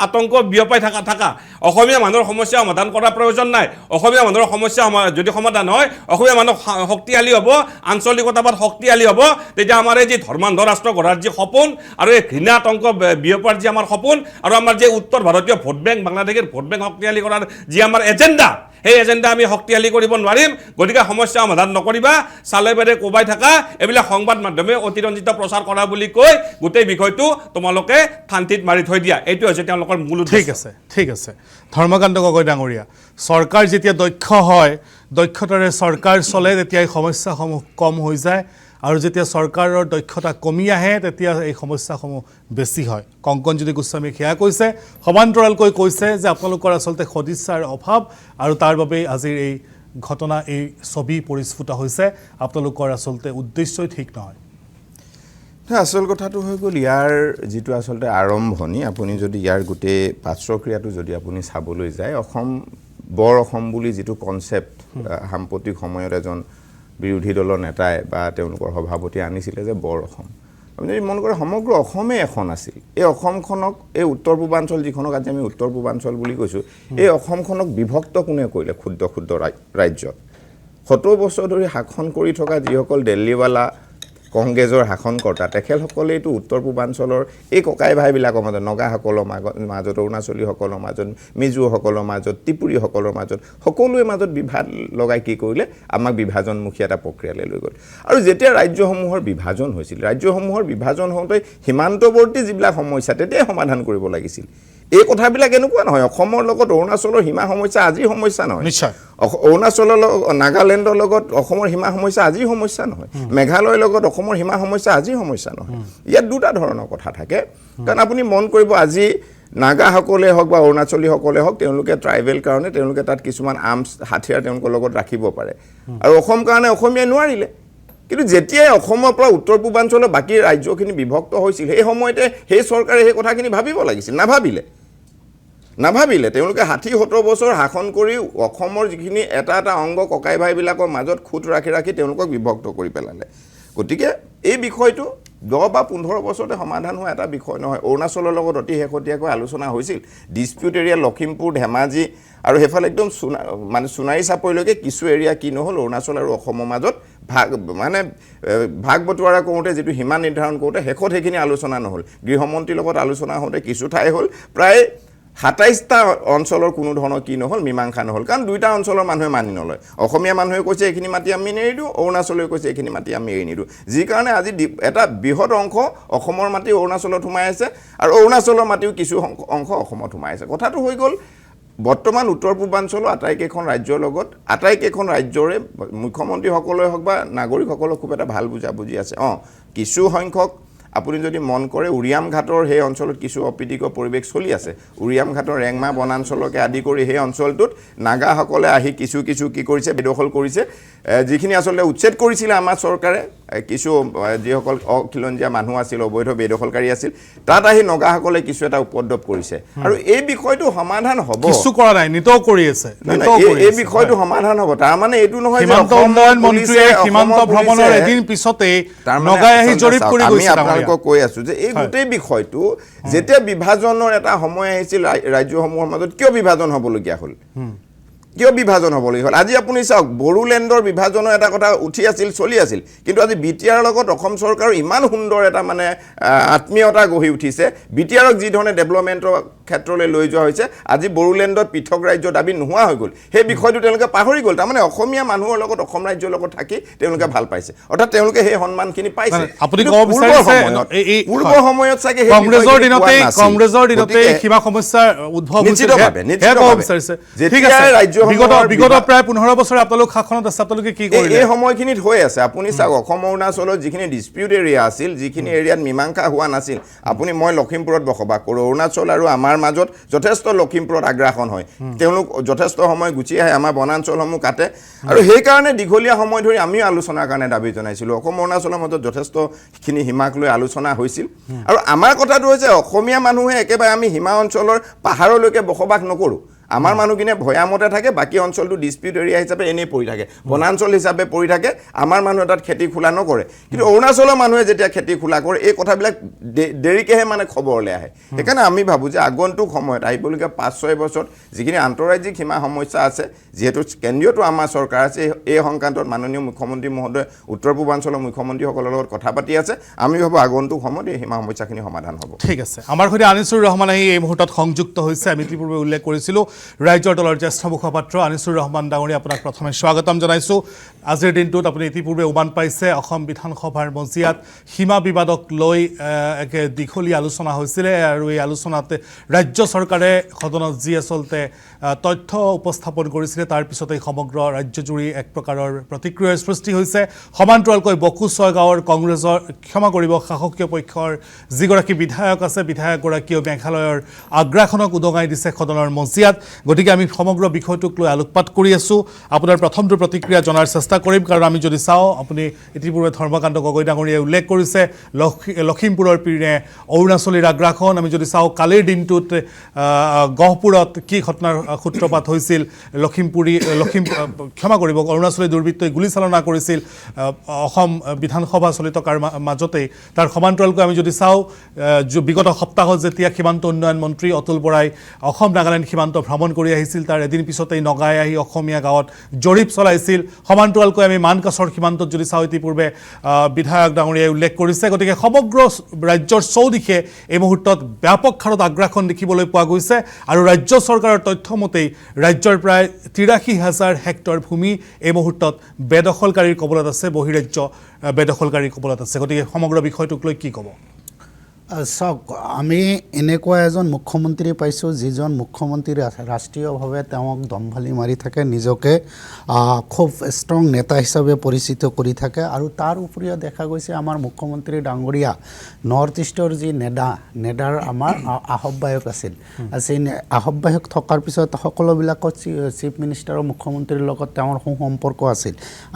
আতংক বিয়পাই থকা অসমীয়া মানুহৰ সমস্যা সমাধান কৰাৰ প্ৰয়োজন নাই অসমীয়া মানুহৰ সমস্যা যদি সমাধান হয় অসমীয়া মানুহ শক্তিশালী হ'ব আঞ্চলিকতাবাদ শক্তিশালী হ'ব তেতিয়া আমাৰ এই যি ধৰ্মান্ধ ৰাষ্ট্ৰ গঢ়াৰ যি সপোন আৰু এই ঘৃণা আতংক বিয়পাৰ যি আমাৰ সপোন আৰু আমাৰ যে উত্তৰ ভাৰতীয় ভোট বেংক বাংলাদেশৰ ভোট বেংক শক্তিশালী কৰাৰ যি আমাৰ এজেণ্ডা সেই এজেণ্ডা আমি শক্তিশালী কৰিব নোৱাৰিম গতিকে সমস্যা সমাধান নকৰিবা চালে বেৰে কোবাই থকা এইবিলাক সংবাদ মাধ্যমে অতিৰঞ্জিত প্ৰচাৰ কৰা বুলি কৈ গোটেই বিষয়টো তোমালোকে শান্তিত মাৰি থৈ দিয়া এইটো হৈছে তেওঁলোকৰ মূল উদ্দেশ্য ঠিক আছে ধৰ্মকান্ত গগৈ ডাঙৰীয়া চৰকাৰ যেতিয়া দক্ষ হয় দক্ষতাৰে চৰকাৰ চলে তেতিয়া এই সমস্যাসমূহ কম হৈ যায় আৰু যেতিয়া চৰকাৰৰ দক্ষতা কমি আহে তেতিয়া এই সমস্যাসমূহ বেছি হয় কংকনজ্যোতি গোস্বামী সেয়া কৈছে সমান্তৰালকৈ কৈছে যে আপোনালোকৰ আচলতে সদিচ্ছাৰ অভাৱ আৰু তাৰ বাবেই আজিৰ এই ঘটনা এই ছবি পৰিস্ফুট হৈছে আপোনালোকৰ আচলতে উদ্দেশ্যই ঠিক নহয় আচল কথাটো হৈ গ'ল ইয়াৰ যিটো আচলতে আৰম্ভণি আপুনি যদি ইয়াৰ গোটেই পাৰ্শ্বক্ৰিয়াটো যদি আপুনি চাবলৈ যায় বৰ অসম বুলি যিটো কনচেপ্ট সাম্প্ৰতিক সময়ত এজন বিৰোধী দলৰ নেতাই বা তেওঁলোকৰ সভাপতি আনিছিলে যে বৰ অসম আপুনি যদি মন কৰে সমগ্ৰ অসমেই এখন আছিল এই অসমখনক এই উত্তৰ পূৰ্বাঞ্চল যিখনক আজি আমি উত্তৰ পূৰ্বাঞ্চল বুলি কৈছোঁ এই অসমখনক বিভক্ত কোনে কৰিলে ক্ষুদ্ৰ ৰাজ্যত 70 বছৰ ধৰি শাসন কৰি থকা যিসকল দিল্লীৱালা কংগ্ৰেছৰ শাসনকৰ্তা তেখেতসকলে এইটো উত্তৰ পূৰ্বাঞ্চলৰ এই ককাই ভাইবিলাকৰ মাজত নগাসকলৰ মাজত অৰুণাচলীসকলৰ মাজত মিজোসকলৰ মাজত ত্ৰিপুৰীসকলৰ মাজত সকলোৰে মাজত বিভাদ লগাই কি কৰিলে আমাক বিভাজনমুখী এটা প্ৰক্ৰিয়ালৈ লৈ গ'ল আৰু যেতিয়া ৰাজ্যসমূহৰ বিভাজন হৈছিল ৰাজ্যসমূহৰ বিভাজন হওঁতে সীমান্তৱৰ্তী যিবিলাক সমস্যা তেতিয়াই সমাধান কৰিব লাগিছিল এই কথাবিলাক এনেকুৱা নহয় অসমৰ লগত অৰুণাচলৰ সীমা সমস্যা আজিৰ সমস্যা নহয় নিশ্চয় অৰুণাচলৰ নাগালেণ্ডৰ লগত অসমৰ সীমা সমস্যা আজিৰ সমস্যা নহয় মেঘালয়ৰ লগত অসমৰ সীমা সমস্যা আজিৰ সমস্যা নহয় ইয়াত দুটা ধৰণৰ কথা থাকে কাৰণ আপুনি মন কৰিব আজি নাগাসকলে হওক বা অৰুণাচলীসকলে হওক তেওঁলোকে ট্ৰাইবেল কাৰণে তেওঁলোকে তাত কিছুমান আৰ্মছ হাথিয়াৰ তেওঁলোকৰ লগত ৰাখিব পাৰে আৰু অসম কাৰণে অসমীয়াই নোৱাৰিলে কিন্তু যেতিয়াই অসমৰ পৰা উত্তৰ পূৰ্বাঞ্চলৰ বাকী ৰাজ্যখিনি বিভক্ত হৈছিল সেই সময়তে সেই চৰকাৰে সেই কথাখিনি ভাবিব লাগিছিল নাভাবিলে তেওঁলোকে 60-70 বছৰ শাসন কৰি অসমৰ যিখিনি এটা অংগ ককাই ভাইবিলাকৰ মাজত খুঁত ৰাখি তেওঁলোকক বিভক্ত কৰি পেলালে গতিকে এই বিষয়টো 10 বা 15 বছৰতে সমাধান হোৱা এটা বিষয় নহয় অৰুণাচলৰ লগত অতি শেহতীয়াকৈ আলোচনা হৈছিল ডিসপিউট এৰিয়া লখিমপুৰ ধেমাজি আৰু হেফালে একদম মানে সোণাৰী চাপৰিলৈকে কিছু এৰিয়া কি নহল অৰুণাচল আৰু অসমৰ মাজত ভাগ বটোৱাৰা কৰোঁতে যিটো সীমা নিৰ্ধাৰণ কৰোঁতে শেষত সেইখিনি আলোচনা নহল গৃহমন্ত্ৰীৰ লগত আলোচনা হওঁতে কিছু ঠাই হ'ল প্ৰায় 27টা অঞ্চলৰ কোনো ধৰণৰ কি নহল মীমাংসা নহল কাৰণ দুইটা অঞ্চলৰ মানুহে মানি নলয় অসমীয়া মানুহে কৈছে এইখিনি মাটি আমি নেৰি দিওঁ অৰুণাচললৈ কৈছে এইখিনি মাটি আমি এৰি নিদিওঁ যি কাৰণে আজি এটা বৃহৎ অংশ অসমৰ মাটি অৰুণাচলত সোমাই আছে আৰু অৰুণাচলৰ মাটিও কিছু অংশ অসমত সোমাই আছে কথাটো হৈ গ'ল বৰ্তমান উত্তৰ পূৰ্বাঞ্চলৰ আটাইকেইখন ৰাজ্যৰ লগত আটাইকেইখন ৰাজ্যৰে মুখ্যমন্ত্ৰীসকলে হওক বা নাগৰিকসকলৰ খুব এটা ভাল বুজাবুজি আছে কিছু সংখ্যক আপুনি যদি মন কৰে উৰিয়াম ঘাটৰ সেই অঞ্চলত কিছু অপ্ৰীতিকৰ পৰিৱেশ চলি আছে উৰিয়াম ঘাটৰ ৰেংমা বনাঞ্চলকে আদি কৰি সেই অঞ্চলটোত নাগাসকলে আহি কিছু কি কৰিছে বেদখল কৰিছে যিখিনি আচলতে উচ্ছেদ কৰিছিলে আমাৰ চৰকাৰে কিছু যিসকল অখিলঞ্জীয়া মানুহ আছিল অবৈধ বেদখলকাৰী আছিল তাত আহি নগাসকলে কিছু এটা উপদ্ৰৱ কৰিছে আৰু এই বিষয়টো সমাধান হ'ব কিছু কৰা নাই নিতৌ কৰি আছে এই বিষয়টো সমাধান হ'ব তাৰ মানে এইটো নহয় যে সীমান্ত উন্নয়ন মন্ত্ৰীয়ে সীমান্ত ভ্ৰমণৰ এদিন পিছতে নগাই আহি জৰীপ কৰি গৈছে আপোনালোকক কৈ আছো যে এই গোটেই বিষয়টো যেতিয়া বিভাজনৰ এটা সময় আহিছিল ৰাজ্যসমূহৰ মাজত কিয় বিভাজন হ'বলগীয়া হ'ল কিয় বিভাজন হ'বলগীয়া হ'ল আজি আপুনি চাওক বড়োলেণ্ডৰ বিভাজনৰ এটা কথা উঠি আছিল চলি আছিল কিন্তু আজি বিটিআৰৰ লগত অসম চৰকাৰৰ ইমান সুন্দৰ এটা মানে আত্মীয়তা গঢ়ি উঠিছে বিটিআৰক যি ধৰণে ডেভেলপমেণ্টৰ ক্ষেত্ৰলৈ লৈ যোৱা হৈছে আজি বড়োলেণ্ডত পৃথক ৰাজ্য দাবী নোহোৱা হৈ গ'ল সেই বিষয়টো তেওঁলোকে পাহৰি গ'ল তাৰমানে অসমীয়া মানুহৰ লগত অসম ৰাজ্যৰ লগত থাকি তেওঁলোকে ভাল পাইছে অৰ্থাৎ তেওঁলোকে সেই সন্মানখিনি পাইছে আপুনি ক'ব বিচাৰিছে পূৰ্ব সময়ত চাগে কংগ্ৰেছৰ দিনতে সীমা সমস্যাৰ উদ্ভৱ হৈছিল যেতিয়া ৰাজ্য বিগত প্ৰায় 15 বছৰে আপোনালোক শাসনত আছে আপোনালোকে কি কৰিলে এই সময়খিনিত হৈ আছে আপুনি চাওক অসম অৰুণাচলত যিখিনি ডিসপিউট এৰিয়া আছিল যিখিনি এৰিয়াত মীমাংসা হোৱা নাছিল আপুনি মই লখিমপুৰত বসবাস কৰোঁ অৰুণাচল আৰু আমাৰ মাজত যথেষ্ট লখিমপুৰত আগ্ৰাসন হয় তেওঁলোক যথেষ্ট সময় গুচি আহে আমাৰ বনাঞ্চলসমূহ কাটে আৰু সেইকাৰণে দীঘলীয়া সময় ধৰি আমিও আলোচনাৰ কাৰণে দাবী জনাইছিলোঁ অসম অৰুণাচলৰ মাজত যথেষ্টখিনি সীমাক লৈ আলোচনা হৈছিল আৰু আমাৰ কথাটো হৈছে অসমীয়া মানুহে একেবাৰে আমি সীমা অঞ্চলৰ পাহাৰলৈকে বসবাস নকৰোঁ আমাৰ মানুহখিনিয়ে ভয়ামতে থাকে বাকী অঞ্চলটো ডিসপিউট এৰিয়া হিচাপে এনেই পৰি থাকে বনাঞ্চল হিচাপে পৰি থাকে আমাৰ মানুহ তাত খেতি খোলা নকৰে কিন্তু অৰুণাচলৰ মানুহে যেতিয়া খেতি খোলা কৰে এই কথাবিলাক দেৰিকেহে মানে খবৰলৈ আহে সেইকাৰণে আমি ভাবোঁ যে আগন্তুক সময়ত আহিবলগীয়া 5-6 বছৰত যিখিনি আন্তঃৰাজ্যিক সীমা সমস্যা আছে যিহেতু কেন্দ্ৰীয়টো আমাৰ চৰকাৰ আছে এই সংক্ৰান্তত মাননীয় মুখ্যমন্ত্ৰী মহোদয় উত্তৰ পূৰ্বাঞ্চলৰ মুখ্যমন্ত্ৰীসকলৰ লগত কথা পাতি আছে আমি ভাবোঁ আগন্তুক সময়ত এই সীমা সমস্যাখিনি সমাধান হ'ব ঠিক আছে আমাৰ সৈতে আনিছুৰ ৰহমান আহি এই মুহূৰ্তত সংযুক্ত হৈছে আমি ইতিপূৰ্বে উল্লেখ কৰিছিলোঁ ৰাজ্যৰ দলৰ জ্যেষ্ঠ মুখপাত্ৰ আনিছুৰ ৰহমান ডাঙৰীয়া আপোনাক প্ৰথমে স্বাগতম জনাইছোঁ আজিৰ দিনটোত আপুনি ইতিপূৰ্বে উমান পাইছে অসম বিধানসভাৰ মজিয়াত সীমা বিবাদক লৈ এক দীঘলীয়া আলোচনা হৈছিলে আৰু এই আলোচনাত ৰাজ্য চৰকাৰে সদনত যি আচলতে তথ্য উপস্থাপন কৰিছিলে তাৰ পিছতেই সমগ্ৰ ৰাজ্যজুৰি এক প্ৰকাৰৰ প্ৰতিক্ৰিয়াৰ সৃষ্টি হৈছে সমান্তৰালকৈ বকু ছয়গাঁৱৰ কংগ্ৰেছৰ ক্ষমা কৰিব শাসকীয় পক্ষৰ যিগৰাকী বিধায়ক আছে বিধায়কগৰাকীয়ে মেঘালয়ৰ আগ্ৰাসনক উদঙাই দিছে সদনৰ মজিয়াত গতিকে আমি সমগ্ৰ বিষয়টোক লৈ আলোকপাত কৰি আছোঁ আপোনাৰ প্ৰথমটো প্ৰতিক্ৰিয়া জনাৰ চেষ্টা কৰিম কাৰণ আমি যদি চাওঁ আপুনি ইতিপূৰ্বে ধৰ্মকান্ত গগৈ ডাঙৰীয়াই উল্লেখ কৰিছে লখিমপুৰৰ পিনে অৰুণাচলীৰ আগ্ৰাসন আমি যদি চাওঁ কালিৰ দিনটোত গহপুৰত কি ঘটনাৰ সূত্ৰপাত হৈছিল ক্ষমা কৰিব অৰুণাচলী দুৰ্বৃত্তই গুলীচালনা কৰিছিল অসম বিধানসভা চলি থকাৰ মাজতেই তাৰ সমান্তৰালকৈ আমি যদি চাওঁ বিগত সপ্তাহত যেতিয়া সীমান্ত উন্নয়ন মন্ত্ৰী অতুল বৰাই অসম নাগালেণ্ড সীমান্ত ভ্ৰমণ কৰি আহিছিল তাৰ এদিন পিছতেই নগাই আহি অসমীয়া গাঁৱত জৰীপ চলাইছিল সমান্তৰালকৈ আমি মানকাছৰ সীমান্তত যদি চাওঁ ইতিপূৰ্বে বিধায়ক ডাঙৰীয়াই উল্লেখ কৰিছে গতিকে সমগ্ৰ ৰাজ্যৰ চৌদিশে এই মুহূৰ্তত ব্যাপক হাৰত আগ্ৰাসন দেখিবলৈ পোৱা গৈছে আৰু ৰাজ্য চৰকাৰৰ তথ্যমতেই ৰাজ্যৰ প্ৰায় 83,000 হেক্টৰ ভূমি এই মুহূৰ্তত বেদখলকাৰীৰ কবলত আছে বহিৰাজ্য বেদখলকাৰীৰ কবলত আছে গতিকে সমগ্ৰ বিষয়টোক লৈ কি ক'ব চাওক আমি এনেকুৱা এজন মুখ্যমন্ত্ৰী পাইছোঁ যিজন মুখ্যমন্ত্ৰী ৰাষ্ট্ৰীয়ভাৱে তেওঁক দম্ভালি মাৰি থাকে নিজকে খুব ষ্ট্ৰং নেতা হিচাপে পৰিচিত কৰি থাকে আৰু তাৰ উপৰিও দেখা গৈছে আমাৰ মুখ্যমন্ত্ৰী ডাঙৰীয়া নৰ্থ ইষ্টৰ যি নেডাৰ আমাৰ আহ্বায়ক আছিল সেই আহ্বায়ক থকাৰ পিছত সকলোবিলাকত চিফ মিনিষ্টাৰ আৰু মুখ্যমন্ত্ৰীৰ লগত তেওঁৰ সুসম্পৰ্ক আছিল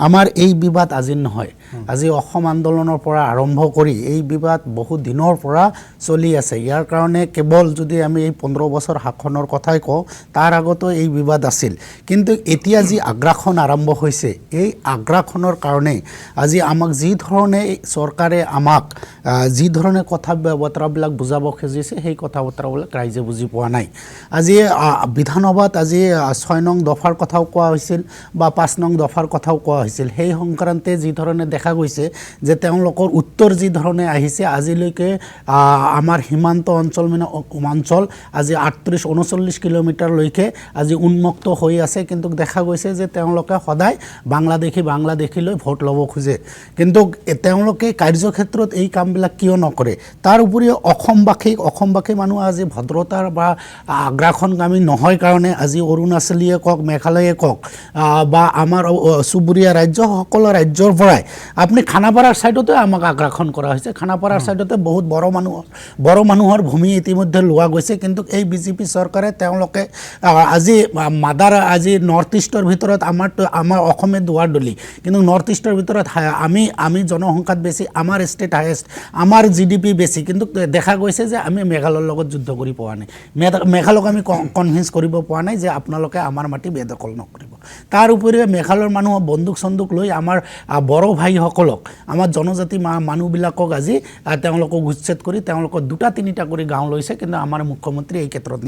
আমাৰ এই বিবাদ আজি নহয় আজি অসম আন্দোলনৰ পৰা আৰম্ভ কৰি এই বিবাদ বহু দিনৰ পৰা পৰা চলি আছে। ইয়াৰ কাৰণে কেৱল যদি আমি এই 15 বছৰ শাসনৰ কথাই কওঁ, তাৰ আগতো এই বিবাদ আছিল, কিন্তু এতিয়া যি আগ্ৰাসন আৰম্ভ হৈছে, এই আগ্ৰাসনৰ কাৰণে আজি আমাক যি ধৰণে চৰকাৰে আমাক যি ধৰণে কথা বতৰাবিলাক বুজাব খুজিছে, সেই কথা বতৰাবিলাক ৰাইজে বুজি পোৱা নাই। আজি বিধানসভাত আজি 6 নং দফাৰ কথাও কোৱা হৈছিল বা 5 নং দফাৰ কথাও কোৱা হৈছিল। সেই সংক্ৰান্তে যি ধৰণে দেখা গৈছে যে তেওঁলোকৰ উত্তৰ যি ধৰণে আহিছে, আজিলৈকে আমাৰ সীমান্ত অঞ্চল অঞ্চল আজি 38-39 কিলোমিটাৰলৈকে আজি উন্মুক্ত হৈ আছে, কিন্তু দেখা গৈছে যে তেওঁলোকে সদায় বাংলাদেশীলৈ ভোট ল'ব খোজে, কিন্তু তেওঁলোকে কাৰ্যক্ষেত্ৰত এই কামবিলাক কিয় নকৰে? তাৰ উপৰিও অসমবাসী মানুহ আজি ভদ্ৰতাৰ বা আগ্ৰাসনগামী নহয় কাৰণে আজি অৰুণাচলীয়ে কওক, মেঘালয়ে কওক বা আমাৰ চুবুৰীয়া ৰাজ্য, সকলো ৰাজ্যৰ পৰাই আপুনি খানাপাৰাৰ ছাইডতে আমাক আগ্ৰাসন কৰা হৈছে। খানাপাৰাৰ ছাইডতে বহুত বড়ো মানুহৰ ভূমি ইতিমধ্যে লোৱা গৈছে, কিন্তু এই বিজেপি চৰকাৰে তেওঁলোকে আজি নৰ্থ ইষ্টৰ ভিতৰত আমাৰ অসমে দুৱাৰ দলি, কিন্তু নৰ্থ ইষ্টৰ ভিতৰত আমি জনসংখ্যাত বেছি, আমাৰ ষ্টেট হায়েষ্ট, আমাৰ GDP বেছি, কিন্তু দেখা গৈছে যে আমি মেঘালয়ৰ লগত যুদ্ধ কৰি পোৱা নাই। মেঘালয়ক আমি কনভিন্স কৰিব পৰা নাই যে আপোনালোকে আমাৰ মাটি বেদখল নকৰিব। তাৰ উপৰিও মেঘালয়ৰ মানুহ বন্দুক লৈ আমাৰ বড়ো ভাইসকলক, আমাৰ জনজাতি মানুহবিলাকক আজি তেওঁলোকক উচ্ছেদ কৰি তেওঁলোকক 2-3টা কৰি গাঁও লৈছে, কিন্তু আমাৰ মুখ্যমন্ত্ৰী এই ক্ষেত্ৰত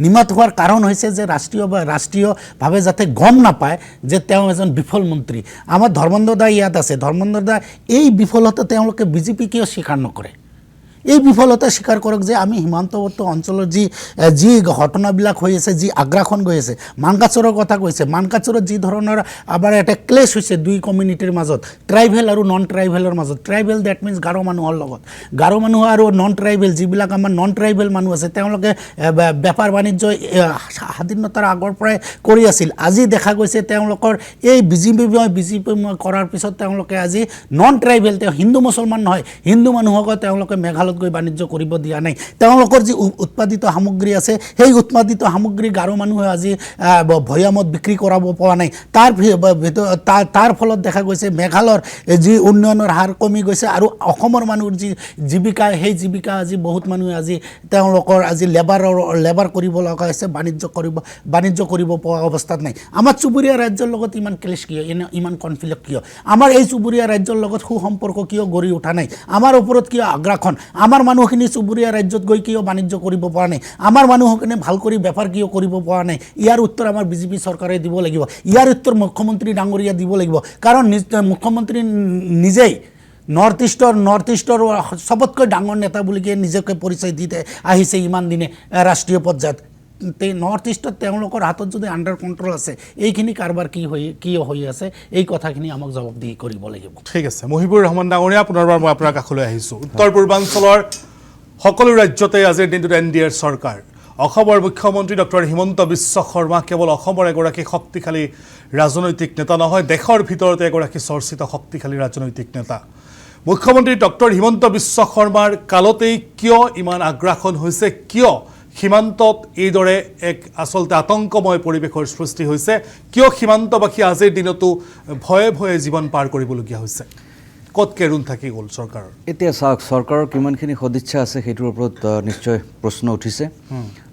নিমাত হোৱাৰ কাৰণ হৈছে যে ৰাষ্ট্ৰীয়ভাৱে যাতে গম নাপায় যে তেওঁ এজন বিফল মন্ত্ৰী। আমাৰ ধৰ্মেন্দ্ৰ দা ইয়াত আছে, ধৰ্মেন্দ্ৰ দা এই বিফলতা তেওঁলোকে বিজেপি কিয় স্বীকাৰ নকৰে? এই বিফলতা স্বীকাৰ কৰক যে আমি সীমান্তৱৰ্তী অঞ্চলৰ যি ঘটনাবিলাক হৈ আছে, যি আগ্ৰাসন গৈ আছে। মানকাচৰৰ কথা কৈছে, মানকাচৰত যি ধৰণৰ আমাৰ এটা ক্লেছ হৈছে দুই কমিউনিটিৰ মাজত, ট্ৰাইবেল আৰু নন ট্ৰাইবেলৰ মাজত। ট্ৰাইবেল ডেট মিনছ গাৰো মানুহৰ লগত, গাৰো মানুহ আৰু নন ট্ৰাইবেল যিবিলাক আমাৰ নন ট্ৰাইবেল মানুহ আছে, তেওঁলোকে বেপাৰ বাণিজ্য স্বাধীনতাৰ আগৰ পৰাই কৰি আছিল। আজি দেখা গৈছে তেওঁলোকৰ এই বিজেপি কৰাৰ পিছত তেওঁলোকে আজি নন ট্ৰাইবেল, হিন্দু মুছলমান নহয়, হিন্দু মানুহক তেওঁলোকে মেঘালয়ত গৈ বাণিজ্য কৰিব দিয়া নাই। তেওঁলোকৰ যি উৎপাদিত সামগ্ৰী আছে, সেই উৎপাদিত সামগ্ৰী গাৰো মানুহে আজি ভৈয়ামত বিক্ৰী কৰাব পৰা নাই। তাৰ ফলত দেখা গৈছে মেঘালয়ৰ যি উন্নয়নৰ হাৰ কমি গৈছে, আৰু অসমৰ মানুহৰ যি জীৱিকা, সেই জীৱিকা আজি বহুত মানুহে আজি তেওঁলোকৰ আজি লেবাৰ কৰিব লগা হৈছে, বাণিজ্য কৰিব পৰা অৱস্থাত নাই। আমাৰ চুবুৰীয়া ৰাজ্যৰ লগত ইমান ক্লেশ কিয়, ইমান কনফ্লিক্ট কিয়? আমাৰ এই চুবুৰীয়া ৰাজ্যৰ লগত সুসম্পৰ্ক কিয় গঢ়ি উঠা নাই? আমাৰ ওপৰত কিয় আগ্ৰাসন? আমাৰ মানুহখিনি চুবুৰীয়া ৰাজ্যত গৈ কিয় বাণিজ্য কৰিব পৰা নাই? আমাৰ মানুহখিনি ভাল কৰি বেপাৰ কিয় কৰিব পৰা নাই? ইয়াৰ উত্তৰ আমাৰ বিজেপি চৰকাৰে দিব লাগিব, ইয়াৰ উত্তৰ মুখ্যমন্ত্ৰী ডাঙৰীয়া দিব লাগিব, কাৰণ মুখ্যমন্ত্ৰী নিজেই নৰ্থ ইষ্টৰ চবতকৈ ডাঙৰ নেতা বুলিকে নিজকে পৰিচয় দি আহিছে ইমান দিনে ৰাষ্ট্ৰীয় পৰ্যায়ত। নৰ্থ ইষ্টত তেওঁলোকৰ হাতত যদি আণ্ডাৰ কণ্ট্ৰল আছে, এইখিনি কাৰবাৰ কি হৈ আছে, এই কথাখিনি আমাক জবাবদিহি কৰিব লাগিব। ঠিক আছে, মহিবুৰ ৰহমান ডাঙৰীয়া, পুনৰবাৰ মই আপোনাৰ কাষলৈ আহিছোঁ। উত্তৰ পূৰ্বাঞ্চলৰ সকলো ৰাজ্যতে আজিৰ দিনটোত NDAৰ চৰকাৰ। অসমৰ মুখ্যমন্ত্ৰী ডক্টৰ হিমন্ত বিশ্ব শৰ্মা কেৱল অসমৰ এগৰাকী শক্তিশালী ৰাজনৈতিক নেতা নহয়, দেশৰ ভিতৰতে এগৰাকী চৰ্চিত শক্তিশালী ৰাজনৈতিক নেতা। মুখ্যমন্ত্ৰী ডক্টৰ হিমন্ত বিশ্ব শৰ্মাৰ কালতেই কিয় ইমান আগ্ৰাসন হৈছে, কিয় সীমান্তত এইদৰে এক আচলতে আতংকময় পৰিৱেশৰ সৃষ্টি হৈছে, কিয় সীমান্তবাসী আজিৰ দিনতো ভয়ে জীৱন পাৰ কৰিবলগীয়া হৈছে? ক'ত কেৰুণ থাকি গ'ল চৰকাৰৰ? এতিয়া চাওক, চৰকাৰৰ কিমানখিনি সদিচ্ছা আছে সেইটোৰ ওপৰত নিশ্চয় প্ৰশ্ন উঠিছে।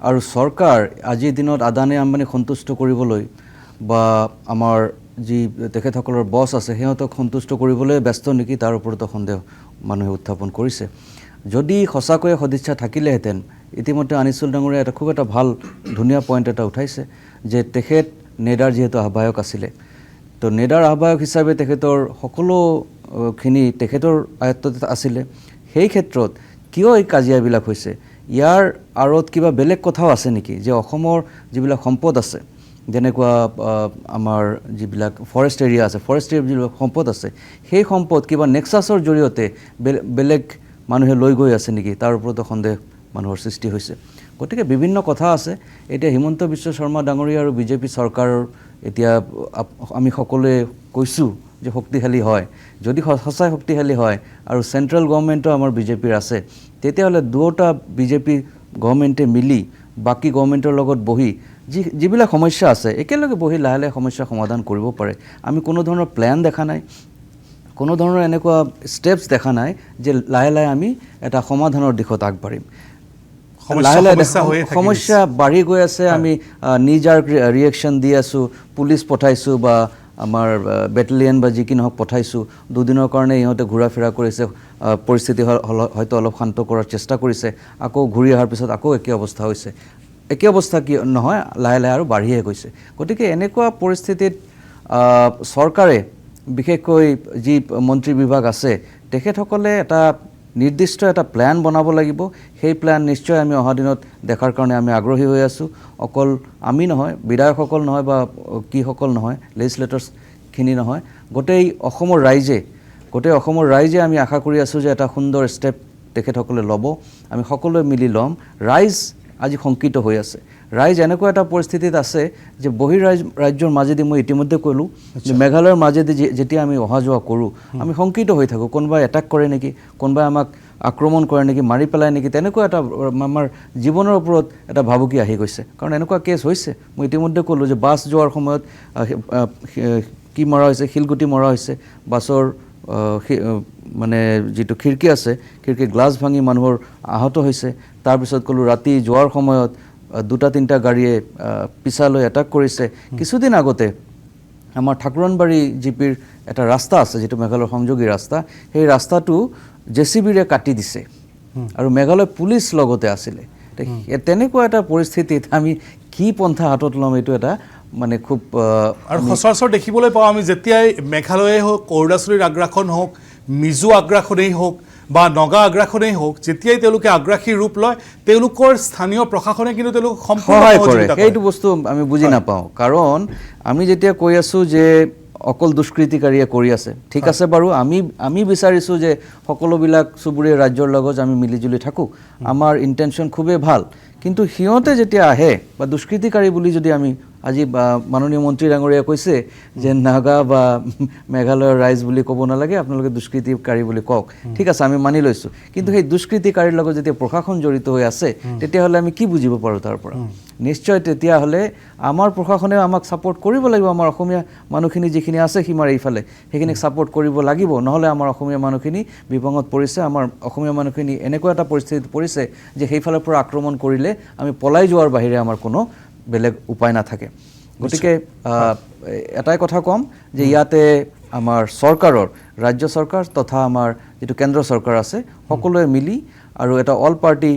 আৰু চৰকাৰ আজিৰ দিনত আদানী আম্বানী সন্তুষ্ট কৰিবলৈ বা আমাৰ যি তেখেতসকলৰ বছ আছে সিহঁতক সন্তুষ্ট কৰিবলৈ ব্যস্ত নেকি, তাৰ ওপৰতো সন্দেহ মানুহে উত্থাপন কৰিছে। যদি সঁচাকৈয়ে সদিচ্ছা থাকিলেহেঁতেন, ইতিমধ্যে আনিছুল ডাঙৰীয়া খুব এটা ভাল ধুনীয়া পইণ্ট এটা উঠাইছে যে তেখেত নেডাৰ যিহেতু আহ্বায়ক আছিলে, তো নেডাৰ আহ্বায়ক হিচাপে তেখেতৰ সকলোখিনি তেখেতৰ আয়ত্তত আছিলে। সেই ক্ষেত্ৰত কিয় এই কাজিয়াবিলাক হৈছে? ইয়াৰ আঁৰত কিবা বেলেগ কথাও আছে নেকি, যে অসমৰ যিবিলাক সম্পদ আছে, যেনেকুৱা আমাৰ যিবিলাক ফৰেষ্ট এৰিয়া আছে, ফৰেষ্ট এৰিয়াৰ যিবিলাক সম্পদ আছে, সেই সম্পদ কিবা নেক্সাছৰ জৰিয়তে বেলেগ মানুহে লৈ গৈ আছে নেকি, তাৰ ওপৰতো সন্দেহ মানুহৰ সৃষ্টি হৈছে। গতিকে বিভিন্ন কথা আছে। এতিয়া হিমন্ত বিশ্ব শৰ্মা ডাঙৰীয়া আৰু বিজেপি চৰকাৰৰ এতিয়া আমি সকলোৱে কৈছোঁ যে শক্তিশালী হয়, যদি সঁচাই শক্তিশালী হয় আৰু চেণ্ট্ৰেল গভৰ্ণমেণ্টো আমাৰ বিজেপিৰ আছে, তেতিয়াহ'লে দুয়োটা বিজেপি গভৰ্ণমেণ্টে মিলি বাকী গভৰ্ণমেণ্টৰ লগত বহি যিবিলাক সমস্যা আছে একেলগে বহি লাহে লাহে সমস্যা সমাধান কৰিব পাৰে। আমি কোনো ধৰণৰ প্লেন দেখা নাই, কোনো ধৰণৰ এনেকুৱা ষ্টেপছ দেখা নাই যে লাহে লাহে আমি এটা সমাধানৰ দিশত আগবাঢ়িম লাহে লাহে সমস্যা বাঢ়ি গৈ আছে আমি নিজাৰ ৰিয়েকশ্যন দি আছোঁ পুলিচ পঠাইছোঁ বা আমাৰ বেটেলিয়ন বা যি কি নহওক পঠাইছোঁ দুদিনৰ কাৰণে ইহঁতে ঘূৰা ফিৰা কৰিছে পৰিস্থিতি হয়তো অলপ শান্ত কৰাৰ চেষ্টা কৰিছে আকৌ ঘূৰি অহাৰ পিছত আকৌ একে অৱস্থা হৈছে একে অৱস্থা কি নহয় লাহে লাহে আৰু বাঢ়িয়ে গৈছে গতিকে এনেকুৱা পৰিস্থিতিত চৰকাৰে বিশেষকৈ যি মন্ত্ৰী বিভাগ আছে তেখেতসকলে এটা নিৰ্দিষ্ট এটা প্ল্যান বনাব লাগিব সেই প্ল্যান নিশ্চয় আমি অহা দিনত দেখাৰ কাৰণে আমি আগ্ৰহী হৈ আছোঁ অকল আমি নহয় বিধায়কসকল নহয় বা কিসকল নহয় লেজিসলেটৰ্ছখিনি নহয় গোটেই অসমৰ ৰাইজে আমি আশা কৰি আছোঁ যে এটা সুন্দৰ ষ্টেপ তেখেতসকলে ল'ব আমি সকলোৱে মিলি ল'ম ৰাইজ আজি শংকিত হৈ আছে ৰাইজ এনেকুৱা এটা পৰিস্থিতিত আছে যে ৰাজ্যৰ মাজেদি মই ইতিমধ্যে ক'লোঁ যে মেঘালয়ৰ মাজেদি যেতিয়া আমি অহা যোৱা কৰোঁ আমি শংকিত হৈ থাকোঁ কোনোবাই এটাক কৰে নেকি কোনোবাই আমাক আক্ৰমণ কৰে নেকি মাৰি পেলায় নেকি তেনেকুৱা এটা আমাৰ জীৱনৰ ওপৰত এটা ভাবুকি আহি গৈছে কাৰণ এনেকুৱা কেছ হৈছে মই ইতিমধ্যে ক'লোঁ যে বাছ যোৱাৰ সময়ত কি মৰা হৈছে শিলগুটি মৰা হৈছে বাছৰ মানে যিটো খিৰিকী আছে খিৰিকীৰ গ্লাছ ভাঙি মানুহৰ আহত হৈছে তাৰপিছত ক'লোঁ ৰাতি যোৱাৰ সময়ত 2-3টা গাড়ীয়ে পিছালৈ এটাক কৰিছে কিছুদিন আগতে আমাৰ ঠাকুৰনবাৰী জিপিৰ এটা ৰাস্তা আছে যেটো মেঘালয়ৰ সংযোগী ৰাস্তা সেই ৰাস্তাটো জেচিবিৰে কাটি দিছে আৰু মেঘালয় পুলিচ লগতে আছিলে তেনেকুৱা এটা পৰিস্থিতিত আমি কি পন্থা হাতত ল'ম এইটো এটা মানে খুব আৰু সচৰাচৰ দেখিবলৈ পাওঁ আমি যেতিয়াই মেঘালয়ে হওক অৰুণাচলীৰ আগ্ৰাসন হওক মিজো আগ্ৰাসনেই হওক বা নগা আগ্ৰাসনেই হওক যেতিয়াই তেওঁলোকে আগ্ৰাসী ৰূপ লয় তেওঁলোকৰ স্থানীয় প্ৰশাসনে কিন্তু তেওঁলোকক সম্পূৰ্ণ কৰে সেইটো বস্তু আমি বুজি নাপাওঁ কাৰণ আমি যেতিয়া কৈ আছোঁ যে অকল দুষ্কৃতিকাৰীয়ে কৰি আছে ঠিক আছে বাৰু আমি বিচাৰিছোঁ যে সকলোবিলাক চুবুৰীয়া ৰাজ্যৰ লগত আমি মিলিজুলি থাকোঁ আমাৰ ইণ্টেনশ্যন খুবেই ভাল কিন্তু সিহঁতে যেতিয়া আহে বা দুষ্কৃতিকাৰী বুলি যদি আমি আজি মাননীয় মন্ত্ৰী ডাঙৰীয়াই কৈছে যে নাগা বা মেঘালয়ৰ ৰাইজ বুলি ক'ব নালাগে আপোনালোকে দুষ্কৃতিকাৰী বুলি কওক ঠিক আছে আমি মানি লৈছোঁ কিন্তু সেই দুষ্কৃতিকাৰীৰ লগত যেতিয়া প্ৰশাসন জড়িত হৈ আছে তেতিয়াহ'লে আমি কি বুজিব পাৰোঁ তাৰ পৰা নিশ্চয় তেতিয়াহ'লে আমাৰ প্ৰশাসনে আমাক ছাপোৰ্ট কৰিব লাগিব আমাৰ অসমীয়া মানুহখিনি যিখিনি আছে সীমাৰ এইফালে সেইখিনিক ছাপোৰ্ট কৰিব লাগিব নহ'লে আমাৰ অসমীয়া মানুহখিনি বিপদত পৰিছে আমাৰ অসমীয়া মানুহখিনি এনেকুৱা এটা পৰিস্থিতিত পৰিছে যে সেইফালৰ পৰা আক্ৰমণ কৰিলে আমি পলাই যোৱাৰ বাহিৰে আমাৰ কোনো বেলেগ উপায় নাথাকে গতিকে এটাই কথা ক'ম যে ইয়াতে আমাৰ চৰকাৰৰ ৰাজ্য চৰকাৰ তথা আমাৰ যেটো কেন্দ্ৰ চৰকাৰ আছে সকলোৱে মিলি আৰু এটা অল পাৰ্টি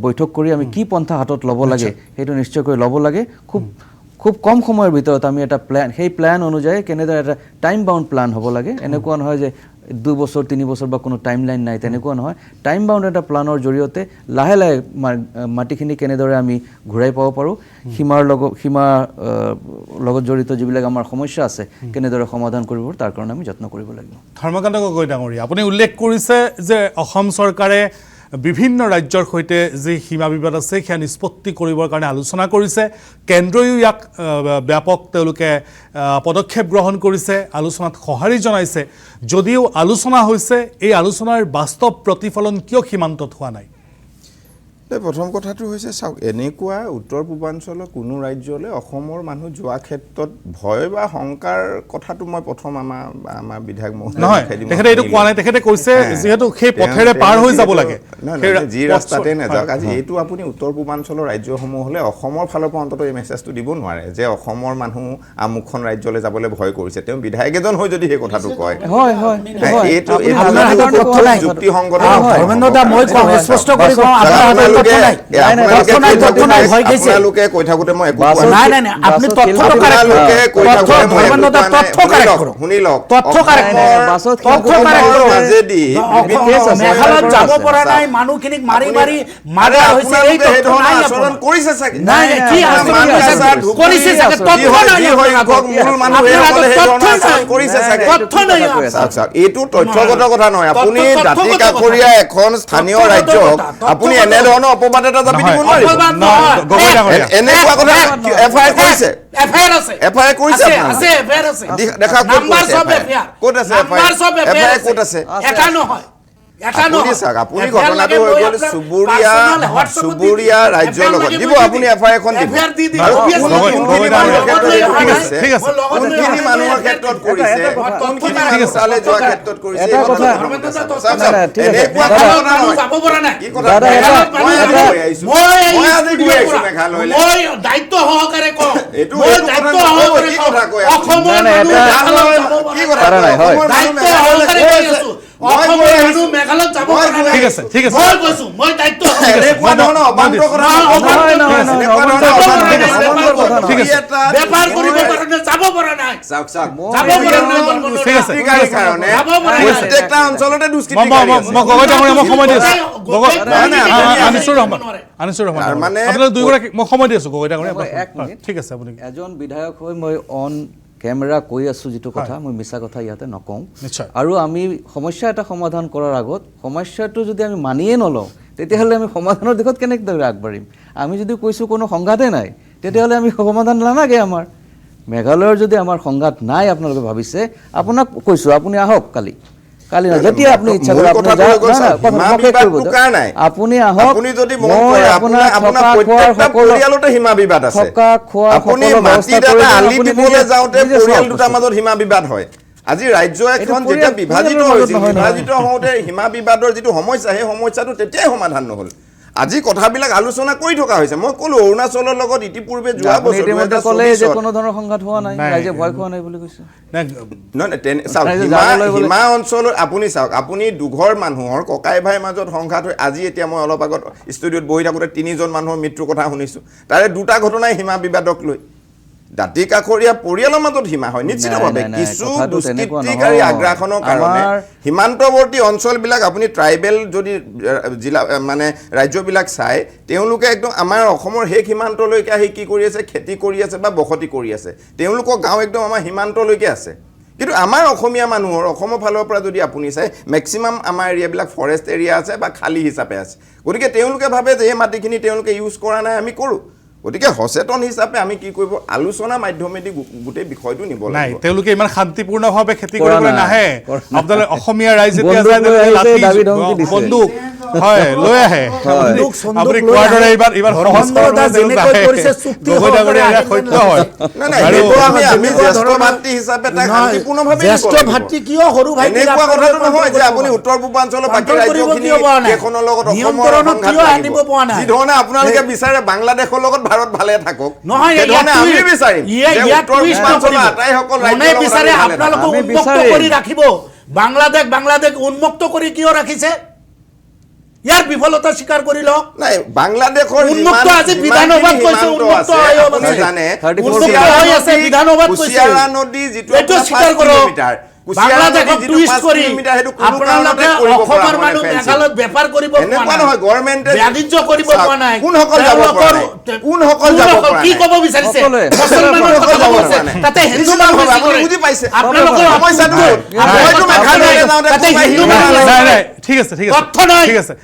বৈঠক কৰি আমি কি পন্থা হাতত ল'ব লাগে সেইটো নিশ্চয়কৈ ল'ব লাগে খুব কম সময়ৰ ভিতৰত আমি এটা প্ল্যান সেই প্ল্যান অনুযায়ী কেনেদৰে এটা টাইম বাউণ্ড প্ল্যান হ'ব লাগে এনেকুৱা নহয় যে 2 বছৰ 3 বছৰ বা কোনো টাইম লাইন নাই তেনেকুৱা নহয় টাইম বাউণ্ড এটা প্ল্যানৰ জৰিয়তে লাহে লাহে মাটিখিনি কেনেদৰে আমি ঘূৰাই পাব পাৰোঁ সীমাৰ লগত জড়িত যিবিলাক আমাৰ সমস্যা আছে কেনেদৰে সমাধান কৰিব তাৰ কাৰণে আমি যত্ন কৰিব লাগিব ধৰ্মকান্ত গগৈ ডাঙৰীয়া আপুনি উল্লেখ কৰিছে যে অসম চৰকাৰে বিভিন্ন ৰাজ্যৰ সৈতে যি সীমা বিবাদ আছে সেয়া নিষ্পত্তি কৰিবৰ কাৰণে আলোচনা কৰিছে কেন্দ্ৰয়ো ইয়াক ব্যাপক তেওঁলোকে পদক্ষেপ গ্ৰহণ কৰিছে আলোচনাত সঁহাৰি জনাইছে যদিও আলোচনা হৈছে এই আলোচনাৰ বাস্তৱ প্ৰতিফলন কিয় সীমান্তত হোৱা নাই প্ৰথম কথাটো হৈছে চাওক এনেকুৱা উত্তৰ পূৰ্বাঞ্চলৰ কোনো ৰাজ্যলৈ অসমৰ মানুহ যোৱা ক্ষেত্ৰত ভয় বা শংকাৰ কথাটো মই প্ৰথম আমাৰ বিধায়ক নহয় তেখেতে এইটো কোৱা নাই তেখেতে কৈছে যেহেতু সেই পথেৰে পাৰ হৈ যাব লাগে যি ৰাস্তাতে নাযাওক আজি এইটো আপুনি উত্তৰ পূৰ্বাঞ্চলৰ ৰাজ্যসমূহ হ'লে অসমৰ ফালৰ পৰা অন্তত এই মেছেজটো দিব নোৱাৰে যে অসমৰ মানুহ আমুকখন ৰাজ্যলৈ যাবলৈ ভয় কৰিছে তেওঁ বিধায়ক এজন হৈ যদি সেই কথাটো কয় এইটো যুক্তিসংগত আপোনালোকে কৈ থাকোঁতে মই শুনি লওক মাজেদি যাব পৰা নাই মানুহখিনিক মাৰি আচৰণ কৰিছে চাগে এইটো তথ্যগত কথা নহয় আপুনি দাঁতি কাষৰীয়া এখন স্থানীয় ৰাজ্যক আপুনি এনেধৰণৰ অপবাদ এটা জাপি দিব নোৱাৰিব এনেকুৱা কথা এফআইআৰ কৰিছে এফআইআৰ কৰিছে দেখা ক'ত আছে এফআইআৰ ক'ত আছে এটা আপুনি নহয়। চাওক আপুনি FIR ঘটনাটো লাগে, হৈ মই গ'ল আপোনাক চুবুৰীয়া personal WhatsApp-ত দি দিম। চুবুৰীয়া ৰাজ্যৰ FIR লগত লাগে, দিব মই দি আপুনি দিম। এফআইআৰ এখন দিব FIR দি দিম। আৰু Obviously, কোনখিনি মই মানুহৰ লগত ক্ষেত্ৰত লৈ এইটো অহা নাই। কৰিছে ঠিক আছে। মই লগত লৈ কোনখিনি অহা নাই, মানুহৰ FIR ক্ষেত্ৰত দি দিম। কৰিছে এটা কোনখিনি কথা মানুহ আছে। তালে যোৱাৰ ক্ষেত্ৰত কৰিছে এটা এই কথা- কথাটো ধৰ্মেন্দ্ৰ চাওক, দত্ত চাওক, নাই, নাই, ঠিক আছে। এনেকুৱা দাদা, কথা মানুহ নহয়। যাব পৰা নাই। কি কথা? দাদা, এটা- মই আজি এটা- গৈ আহিছো। মই মই আজি গৈ আহিছো মেঘালয়লৈ। মই দায়িত্ব সহকাৰে কওঁ এইটো মই এইটো দায়িত্ব কথা নকব, সহকাৰে কি কওঁ কথা কয় আপুনি? অসমৰ নাই, নাই, মানুহ এটা- মেঘালয়ত যাব পৰা কি নাই। কথা পাৰা নাই, হয়। অসমৰ মানুহ দায়িত্ব মেঘালয়লৈ সহকাৰে গৈ কৈ আছে। আছো মই অসমৰ গৈ মানুহ আহিছো। মেঘালয়ত যাব মই পৰা গৈ নাই। ঠিক আছে, ঠিক আছে। মই কৈছো মই দায়িত্ব সহকাৰে এনেকুৱা ধৰণৰ অবান্তৰ কথা নহয়, নকব। নহয়, নহয়, নহয়, এনেকুৱা অবান্তৰ ধৰণৰ কথা অবান্তৰ নহয়, কথা অবান্তৰ কথা নকব। ঠিক আছে। এটাত বেপাৰ কৰিব মই- পৰা নাই যাব পৰা নাই চাওক, চাওক। যাব পৰা নাই বলবনৰ ঠিক আছে। দুষ্কৃতিকাৰীৰ কাৰণে যাব পৰা নাই। প্ৰত্যেকটা অঞ্চলতে মই দুষ্কৃতিকাৰী আছে। গগৈ ডাঙৰীয়া মই সময় দি আছো গোটেই নহয়, নহয়, আপুনি- আনিছুৰ ৰহমান আনিছুৰ ৰহমান তাৰ মানে- আপোনালোক দুয়োগৰাকী মই সময় দি আছো গগৈ ডাঙৰীয়া মই আপোনাক- এক মিনিট। ঠিক আছে আপুনি এজন বিধায়ক হৈ মই অন কেমেৰা কৈ আছোঁ যিটো কথা মই মিছা কথা ইয়াতে নকওঁ নিশ্চয়। আৰু আমি সমস্যা এটা সমাধান কৰাৰ আগত সমস্যাটো যদি আমি মানিয়ে নলওঁ তেতিয়াহ'লে আমি সমাধানৰ দিশত কেনেদৰে আগবাঢ়িম আমি যদি কৈছোঁ কোনো সংঘাতেই নাই তেতিয়াহ'লে আমি সমাধান নালাগে আমাৰ মেঘালয়ৰ যদি আমাৰ সংঘাত নাই আপোনালোকে ভাবিছে আপোনাক কৈছোঁ আপুনি আহক কালি নহয় যেতিয়া আপুনি ইচ্ছা কৰে আপুনি আপুনি আহক আপুনি যদি মন মই কৰে আপোনাৰ আপোনাৰ থকা খোৱাৰ প্ৰত্যেকটা সকলো পৰিয়ালতে সীমা বিবাদ আছে থকা খোৱা আপুনি সকলো মাটিত ব্যৱস্থা এটা কৰি আলি আপুনি দিবলৈ নিজে- যাওঁতে নিজে পৰিয়াল চাওক দুটাৰ বস্তুটো। মাজত সীমা বিবাদ হয় আজি ৰাজ্য এখন পৰিয়াল- যেতিয়া বিভাজিত পৰিয়ালৰ মাজত হৈছিল নহয়, নহয়। বিভাজিত হওঁতে সীমা বিবাদৰ যিটো সমস্যা সেই সমস্যাটো তেতিয়াই সমাধান নহ'ল আজি কথাবিলাক আলোচনা কৰি থকা হৈছে মই ক'লো অৰুণাচলৰ লগত ইতিপূৰ্বে যোৱা আপুনি বছৰ ইতিমধ্যে ক'লে যে 2024 কোনো ধৰণৰ সংঘাত হোৱা নাই নাই। ৰাইজে ভয় খোৱা নাই বুলি কৈছে নাই, নহয় চাওক ৰাইজে সীমা জানলৈ গ'লে- সীমা অঞ্চলত আপুনি চাওক আপুনি দুঘৰ মানুহৰ ককাই ভাইৰ মাজত সংঘাত হৈ আজি এতিয়া মই অলপ আগত ষ্টুডিঅ'ত বহি থাকোঁতে 3জন মানুহৰ মৃত্যুৰ কথা শুনিছোঁ তাৰে দুটা ঘটনাই সীমা বিবাদক লৈ দাঁতি কাষৰীয়া পৰিয়ালৰ মাজত সীমা হয় নিশ্চিতভাৱে নাই, কিছু কথাটো তেনেকুৱা দুষ্কৃতিকাৰী নহয়। আগ্ৰাসনৰ কাৰণে আমাৰ- সীমান্তৱৰ্তী অঞ্চলবিলাক আপুনি ট্ৰাইবেল যদি জিলা মানে ৰাজ্যবিলাক চায় তেওঁলোকে একদম আমাৰ অসমৰ সেই সীমান্তলৈকে আহি কি কৰি আছে খেতি কৰি আছে বা বসতি কৰি আছে তেওঁলোকৰ গাঁও একদম আমাৰ সীমান্তলৈকে আছে কিন্তু আমাৰ অসমীয়া মানুহৰ অসমৰ ফালৰ পৰা যদি আপুনি চায় মেক্সিমাম আমাৰ এৰিয়াবিলাক ফৰেষ্ট এৰিয়া আছে বা খালী হিচাপে আছে গতিকে তেওঁলোকে ভাবে যে এই মাটিখিনি তেওঁলোকে ইউজ কৰা নাই আমি কৰোঁ গতিকে সচেতন হিচাপে আমি কি কৰিব আলোচনা মাধ্যমেদি গোটেই বিষয়টো নিব নাই লাগিব তেওঁলোকে ইমান শান্তিপূৰ্ণভাৱে খেতি কৰা কৰিবলৈ নাই, নাহে কৰা নাই। আপোনালোকে অসমীয়া ৰাইজ যেতিয়া বন্দুক যায় লৈ তেওঁলোকে আহিছে, লাঠি, দাবী ধমকি দিছে। বন্দুক হয় লৈ আহে বন্দুক, চন্দুক আপুনি লৈ কোৱাৰ আহে। দৰে ইমান সহজ ধৰ্মেন্দ্ৰ সৰল দাস তেওঁলোক যেনেকৈ নাহে। কৰিছে, চুক্তি গগৈ ডাঙৰীয়া সহকাৰে ইয়াত সত্য হয় নাই আৰু সেইটো আমি যেনেকুৱা জ্যেষ্ঠ ধৰণৰ- ভাতৃ হিচাপে তাক নহয়, শান্তিপূৰ্ণভাৱে জ্যেষ্ঠ ভাতৃ কিয় সৰু ভাইটিক এনেকুৱা আপোনালোকে কথাটো নহয় যে কণ্ট্ৰল আপুনি কৰিব উত্তৰ পূৰ্বাঞ্চলৰ বাকী কণ্ট্ৰল কৰিব ৰাজ্যখিনি কিয় পৰা নাই? দেশখনৰ লগত অসমৰ নিয়ন্ত্ৰণত সংঘাত কিয় লাগিব। আনিব পৰা নাই? যি ধৰণে আপোনালোকে বিচাৰে বাংলাদেশৰ লগত ভাৰত ভালে থাকক নহয় সেই ধৰণে ইয়াত আমি twist- বিচাৰিম যে ইয়াত উত্তৰ twist পূৰ্বাঞ্চলৰ নকৰিব। আটাইসকল কোনে ৰাজ্যৰ লগত বিচাৰে আমি ভালে থাকোঁ। আপোনালোকক আমি উন্মুক্ত বিচাৰিম। কৰি ৰাখিব বাংলাদেশ উন্মুক্ত কৰি কিয় ৰাখিছে ইয়াৰ বিফলতা স্বীকাৰ কৰি লওক নাই বাংলাদেশৰ উন্মুক্ত যিমান- আজি যিমানখিনি বিধানসভাত কৈছে সীমান্ত উন্মুক্ত আছে, আয়োগ আপুনি আছে। জানে 34 উন্মুক্ত হৈ আছে বিধানসভাত কৈছে কুশিয়াৰা নদী যিটো এইটো আপোনাৰ স্বীকাৰ 5 কৰক কিলোমিটাৰ কুশিয়াৰা নদী বাংলাদেশক যিটো টুইষ্ট 5 কৰি কিলোমিটাৰ সেইটো কোনো আপোনালোকে কাৰণতে কৰিব পৰা অসমৰ হোৱা নাই মানুহ fencing। মেঘালয়ত বেপাৰ কৰিব পোৱা এনেকুৱা নাই নহয় গভৰ্ণমেণ্টে বাণিজ্য কৰিব চাওক, পোৱা নাই কোনসকল যাব পৰা নাই? কোনসকল যাব পৰা কি নাই? ক'ব বিচাৰিছে সকলোৱে। মুছলমানৰ সকলোৱে কথা যাব ক'ব পৰা বিচাৰিছে। নাই। তাতে হিন্দু নিশ্চিত মানুহ ভাৱে বেছি আপুনি কৰে। বুজি পাইছে। আপোনালোকৰ সমস্যাটো নাই। ক'ত? আপোনালোকৰ মইতো মেঘালয়লৈ যাওঁতে তাতে কোনোবাই হিন্দু হিন্দু মানুহ মানুহ নাই আছে। নাই ঠিক আছে তথ্য নাই। ঠিক আছে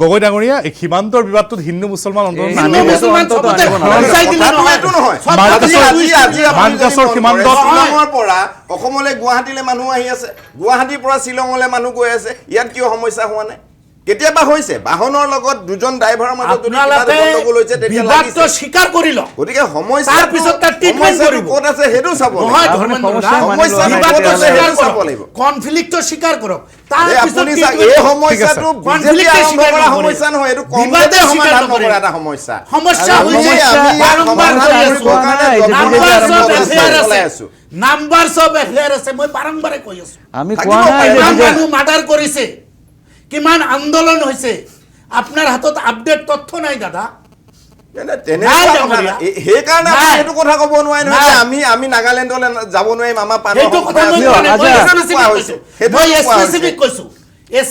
গগৈ ডাঙৰীয়া এই সীমান্তৰ বিবাদটোত হিন্দু মুছলমান আন্দোলন হিন্দু নানিব। মুছলমান অন্তত চবতে আনিব নালাগে। সঞ্চাই দিলে কথাটো নহয়। এইটো নহয়। চব মাৰ্কাছৰ- কথা আজি আপুনি যদি মাৰ্কাছৰ মন কৰে, সীমান্তত- শ্বিলঙৰ পৰা অসমলৈ গুৱাহাটীলৈ মানুহ আহি আছে গুৱাহাটীৰ পৰা শ্বিলঙলৈ মানুহ গৈ আছে ইয়াত কিয় সমস্যা হোৱা নাই কেতিয়াবা হৈছে বাহনৰ লগত দুজন ড্ৰাইভাৰৰ মাজত যদি কিবা আপোনালোকে গণ্ডগোল হৈছে তেতিয়া বিবাদটো লাগিছে স্বীকাৰ কৰি লওক গতিকে সমস্যা তাৰ পিছত তাৰ treatment কৰিব। ক'ত আছে সেইটো চাব লাগিব। নহয় আপুনি ধৰ্মেন্দ্ৰ সমস্যা দা, মানি লোৱা নাই বিবাদটো তেতিয়াহ'লে। স্বীকাৰ সেইটো চাব কৰক লাগিব। কনফ্লিক্টটো স্বীকাৰ কৰক তাৰ এই পিছত আপুনি কি চাওক, কৰিব? এই সমস্যাটো বিজেপি কনফ্লিক্টে আৰম্ভ স্বীকাৰ কৰা নকৰে। সমস্যা নহয় এইটো বিবাদে কংগ্ৰেছে স্বীকাৰ সমাধান নকৰে। নকৰা এটা সমস্যা সমস্যা আমি হৈছে বাৰম্বাৰ সমাধান কৈ কৰিবৰ আছো। কাৰণে নাই, যথেষ্ট বিজেপি নাম্বাৰ আৰম্ভ চব কৰিছে। এফআইআৰ চলাই আছে আছো। নাম্বাৰ চব এফআইআৰ আছে মই বাৰম্বাৰে কৈ আছো আমি থাকিব কোৱা নাই পাৰে। যে কিমান বিজেপি- মানুহ মাৰ্ডাৰ কৰিছে কিমান আন্দোলন হৈছে আপোনাৰ হাতত আপডেট তথ্য নাই দাদা তেনেকুৱা নাই, কথা ডাঙৰীয়া। নাই। সেইকাৰণে আপুনি নাই। সেইটো কথা ক'ব নোৱাৰে নহয় নাই। যে আমি নাগালেণ্ডলৈ যাব নোৱাৰিম আমাৰ পানৰ সেইটো কথা মই সংখ্যা কোৱা আছে। নাই, মই আচ্ছা। স্পেচিফিক কোৱা কৈছো। হৈছে। সেইটো মই কোৱা হৈছে। স্পেচিফিক কৈছো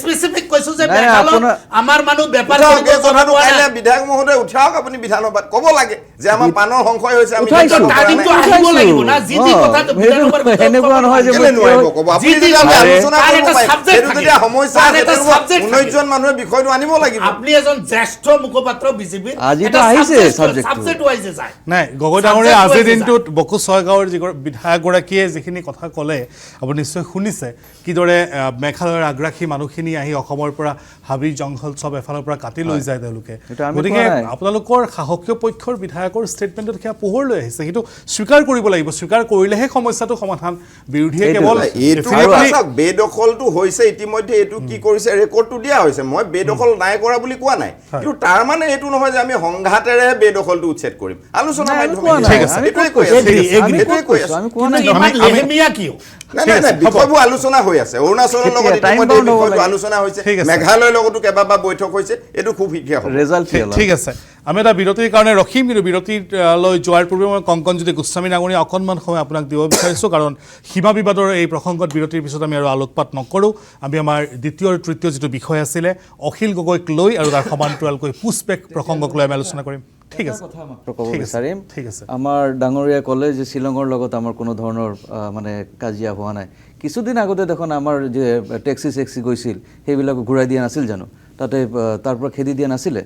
স্পেচিফিক কৈছো যে নাই, নাই, মেঘালয়ত আপোনাৰ- আমাৰ মানুহ বেপাৰ উঠাওক, কৰিব এই কথাটো পৰা কাইলৈ নাই। বিধায়ক মহোদয় উঠাওক আপুনি বিধানসভাত ক'ব লাগে যে আমাৰ পানৰ সংশয় হৈছে আমি উঠাইছো। নিৰ্বাচন কৰা নাই। টাৰ্নিংটো আহিব লাগিব না যি যি কথা বিধানসভাৰ ভিতৰত সেনেকুৱা ক'ব নহয় যে কেলে মই নোৱাৰিব কিয়- ক'ব? আপুনি যি যি যেতিয়া কথা- আলোচনা তাৰ কৰিব এটা পাৰিব। subject সেইটো থাকে। যেতিয়া সমস্যা তাৰ আছে, এটা তেতিয়া subject 19জন মানুহে বিষয়টো আনিব লাগিব। আপুনি এজন জ্যেষ্ঠ মুখপাত্ৰ বিজেপিৰ আজিতো আহিছে subject-টো। সাবজেক্ট ৱাইজে যায় নাই গগৈ ডাঙৰীয়া আজিৰ দিনটোত বকু ছয়গাঁৱৰ যি বিধায়কগৰাকীয়ে যিখিনি কথা ক'লে আপুনি নিশ্চয় শুনিছে কিদৰে মেঘালয়ৰ আগ্ৰাসী মানুহ মানুহখিনি আহি অসমৰ পৰা হাবি জংঘল চব এফালৰ পৰা কাটি লৈ যায় তেওঁলোকে সেইটো আমি গতিকে কোৱা নাই। আপোনালোকৰ সাহসীয় পক্ষৰ বিধায়কৰ ষ্টেটমেণ্টত সেয়া পোহৰ লৈ আহিছে সেইটো স্বীকাৰ কৰিব লাগিব স্বীকাৰ কৰিলেহে সমস্যাটো সমাধান বিৰোধীয়ে কেৱল এইটো definitely- চাওক বেদখলটো হৈছে ইতিমধ্যে এইটো কি কৰিছে ৰেকৰ্ডটো দিয়া হৈছে মই বেদখল নাই কৰা বুলি কোৱা নাই কিন্তু তাৰ মানে এইটো নহয় যে আমি সংঘাতেৰে বেদখলটো উচ্ছেদ কৰিম আলোচনা নাই, আমি মাধ্যমেৰে কোৱা নাই। ঠিক আছে। আমি এইটোৱে ক'ত কৈ কৈছো? আছো। আমি এইটোৱে ক'ত কৈ কৈছো? আছো। আমি কোৱা নাই। কিন্তু ইমান লেহেমীয়া কিয় নাই নাই নাই বিষয়বোৰ আলোচনা হৈ আছে অৰুণাচলৰ লগত কেতিয়া? Time ইতিমধ্যে bound হ'ব বিষয়টো লাগে। আলোচনা হৈছে ঠিক আছে। মেঘালয়ৰ লগতো কেইবাবাৰ বৈঠক হৈছে এইটো খুব শীঘ্ৰে হ'ব ৰেজাল্ট কি হ'ল? ঠিক আছে আমি এটা বিৰতিৰ কাৰণে ৰখিম কিন্তু বিৰতিলৈ যোৱাৰ পূৰ্বে মই কংকনজ্যোতি গোস্বামী ডাঙৰীয়া অকণমান সময় আপোনাক দিব বিচাৰিছোঁ কাৰণ সীমা বিবাদৰ এই প্ৰসংগত বিৰতিৰ পিছত আমি আৰু আলোকপাত নকৰোঁ আমি আমাৰ দ্বিতীয় আৰু তৃতীয় যিটো বিষয় আছিলে অখিল গগৈক লৈ আৰু তাৰ সমান্তৰালকৈ পুষ্পেক প্ৰসংগক লৈ আমি আলোচনা কৰিম ঠিক আছে কথা মাত্ৰ ক'ব ঠিক আছে, বিচাৰিম ঠিক আছে। আমাৰ ডাঙৰীয়াই ক'লে যে শ্বিলঙৰ লগত আমাৰ কোনো ধৰণৰ মানে কাজিয়া হোৱা নাই কিছুদিন আগতে দেখোন আমাৰ যে টেক্সি চেক্সি গৈছিল সেইবিলাক ঘূৰাই দিয়া নাছিল জানো তাতে তাৰ পৰা খেদি দিয়া নাছিলে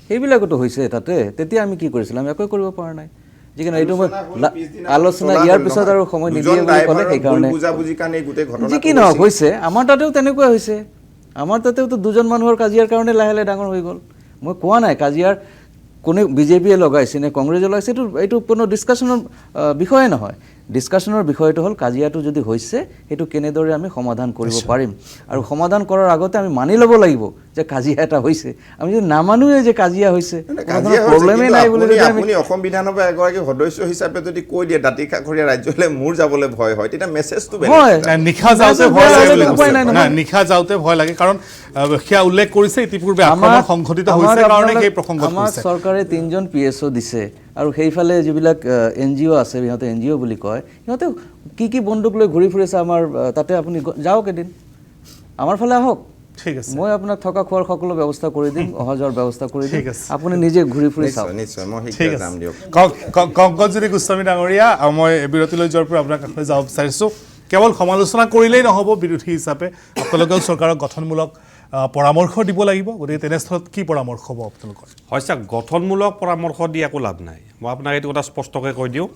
সেইবিলাকতো হৈছে তাতে তেতিয়া আমি কি কৰিছিলোঁ আমি একোৱে কৰিব পৰা নাই যিকিনে এইটো মই আলোচনা ইয়াৰ পিছত আৰু সময় নিদিয়ে বুলি ক'লে সেইকাৰণে বুজাবুজিৰ কাৰণে গোটেই ঘটনা যি কি নহওক হৈছে আমাৰ তাতেও তেনেকুৱা হৈছে আমাৰ তাতেওতো দুজন মানুহৰ কাজিয়াৰ কাৰণে লাহে লাহে ডাঙৰ হৈ গ'ল মই কোৱা নাই কাজিয়াৰ কোনে বিজেপিয়ে লগাইছে নে কংগ্ৰেছে লগাইছে এইটো কোনো ডিছকাশ্যনৰ বিষয়ে নহয় ডিছকাশ্যনৰ বিষয়টো হ'ল কাজিয়াটো যদি হৈছে সেইটো কেনেদৰে আমি সমাধান কৰিব পাৰিম আৰু সমাধান কৰাৰ আগতে আমি মানি ল'ব লাগিব যে কাজিয়া এটা হৈছে আমি যদি নামানোৱে যে কাজিয়া হৈছে কাজিয়া হৈছে, প্ৰব্লেমেই কিন্তু নাই বুলি যদি আমি আপুনি অসম বিধানসভাৰ এগৰাকী সদস্য হিচাপে যদি কৈ দিয়ে দাঁতিকাষৰীয়া ৰাজ্যলৈ মোৰ যাবলৈ ভয় হয় তেতিয়া মেছেজটো হয়। নাই, নিশা যাওঁতে ভয় বেয়া লাগে বুলি লাগে, কৈছে। উপায় নাই নহয়। নাই, নিশা যাওঁতে ভয় লাগে কাৰণ সেয়া উল্লেখ কৰিছে ইতিপূৰ্বে আক্ৰমণ আমাক- সংঘটিত আমাক হৈছে কাৰণে আপোনালোক- সেই প্ৰসংগত আমাক কৈছে চৰকাৰে 3জন PSO দিছে আৰু সেইফালে যিবিলাক NGO আছে সিহঁতে NGO বুলি কয় সিহঁতে কি বন্দুক লৈ ঘূৰি ফুৰিছে আমাৰ তাতে আপুনি যাওক এদিন আমাৰ ফালে আহক ঠিক আছে মই আপোনাক থকা খোৱাৰ সকলো ব্যৱস্থা কৰি দিম অহা যোৱাৰ ব্যৱস্থা কৰি দিম ঠিক আছে। আপুনি নিজে ঘূৰি ফুৰি চাওক নিশ্চয় নিশ্চয় মই ঠিক শীঘ্ৰে আছে যাম দিয়ক কংকনজ্যোতি গোস্বামী ডাঙৰীয়া মই বিৰতিলৈ যোৱাৰ পৰা আপোনাৰ কাষলৈ যাব বিচাৰিছোঁ কেৱল সমালোচনা কৰিলেই নহ'ব বিৰোধী হিচাপে আপোনালোকেও চৰকাৰক গঠনমূলক পৰামৰ্শ দিব লাগিব গতিকে তেনেস্থলত কি পৰামৰ্শ হ'ব আপোনালোকৰ হৈছে গঠনমূলক পৰামৰ্শ দি একো লাভ নাই মই আপোনাক এইটো কথা স্পষ্টকৈ কৈ দিওঁ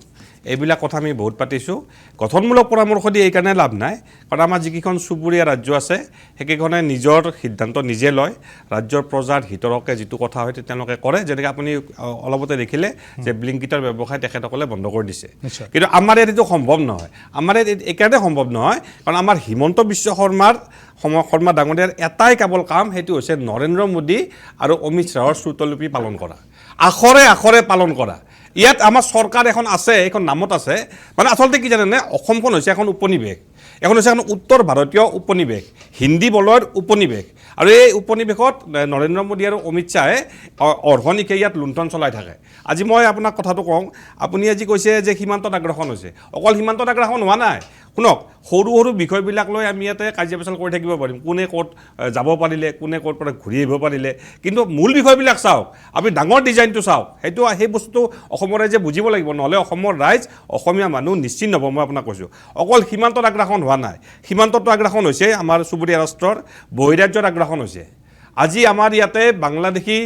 এইবিলাক কথা আমি বহুত পাতিছোঁ গঠনমূলক পৰামৰ্শ দি এইকাৰণে লাভ নাই কাৰণ আমাৰ যিকেইখন চুবুৰীয়া ৰাজ্য আছে সেইকেইখনে নিজৰ সিদ্ধান্ত নিজে লয় ৰাজ্যৰ প্ৰজাৰ হিতৰ হকে যিটো কথা হয় তেওঁলোকে কৰে যেনেকৈ আপুনি অলপতে দেখিলে যে ব্লিংকিটৰ ব্যৱসায় তেখেতসকলে বন্ধ কৰি দিছে নিশ্চয়। কিন্তু আমাৰ ইয়াত এইটো সম্ভৱ নহয় আমাৰ ইয়াত এইকাৰণে সম্ভৱ নহয় কাৰণ আমাৰ হিমন্ত বিশ্ব শৰ্মা ডাঙৰীয়াৰ এটাই কেৱল কাম সেইটো হৈছে নৰেন্দ্ৰ মোদী আৰু অমিত শ্বাহৰ শ্ৰুতলিপি পালন কৰা আখৰে আখৰে পালন কৰা ইয়াত আমাৰ চৰকাৰ এখন আছে এইখন নামত আছে মানে আচলতে কি জানেনে অসমখন হৈছে এখন উপনিৱেশ এখন হৈছে এখন উত্তৰ ভাৰতীয় উপনিৱেশ হিন্দী বলয়ৰ উপনিৱেশ আৰু এই উপনিৱেশত নৰেন্দ্ৰ মোদী আৰু অমিত শ্বাহে অৰ্হনিশে ইয়াত লুণ্ঠন চলাই থাকে আজি মই আপোনাক কথাটো কওঁ আপুনি আজি কৈছে যে সীমান্তত আগ্ৰাসন হৈছে অকল সীমান্তত আগ্ৰাসন হোৱা নাই শুনক সৰু সৰু বিষয়বিলাক লৈ আমি ইয়াতে কাজিয়া পেচাল কৰি থাকিব পাৰিম কোনে ক'ত যাব পাৰিলে কোনে ক'ৰ পৰা ঘূৰি আহিব পাৰিলে কিন্তু মূল বিষয়বিলাক চাওক আপুনি ডাঙৰ ডিজাইনটো চাওক সেই বস্তুটো অসমৰ ৰাইজে বুজিব লাগিব নহ'লে অসমৰ ৰাইজ অসমীয়া মানুহ নিশ্চিন্ত হ'ব মই আপোনাক কৈছোঁ অকল সীমান্তত আগ্ৰাসন হোৱা নাই সীমান্তত আগ্ৰাসন হৈছে আমাৰ চুবুৰীয়া ৰাষ্ট্ৰৰ বহিৰাজ্যত আগ্ৰাসন হৈছে আজি আমাৰ ইয়াতে বাংলাদেশী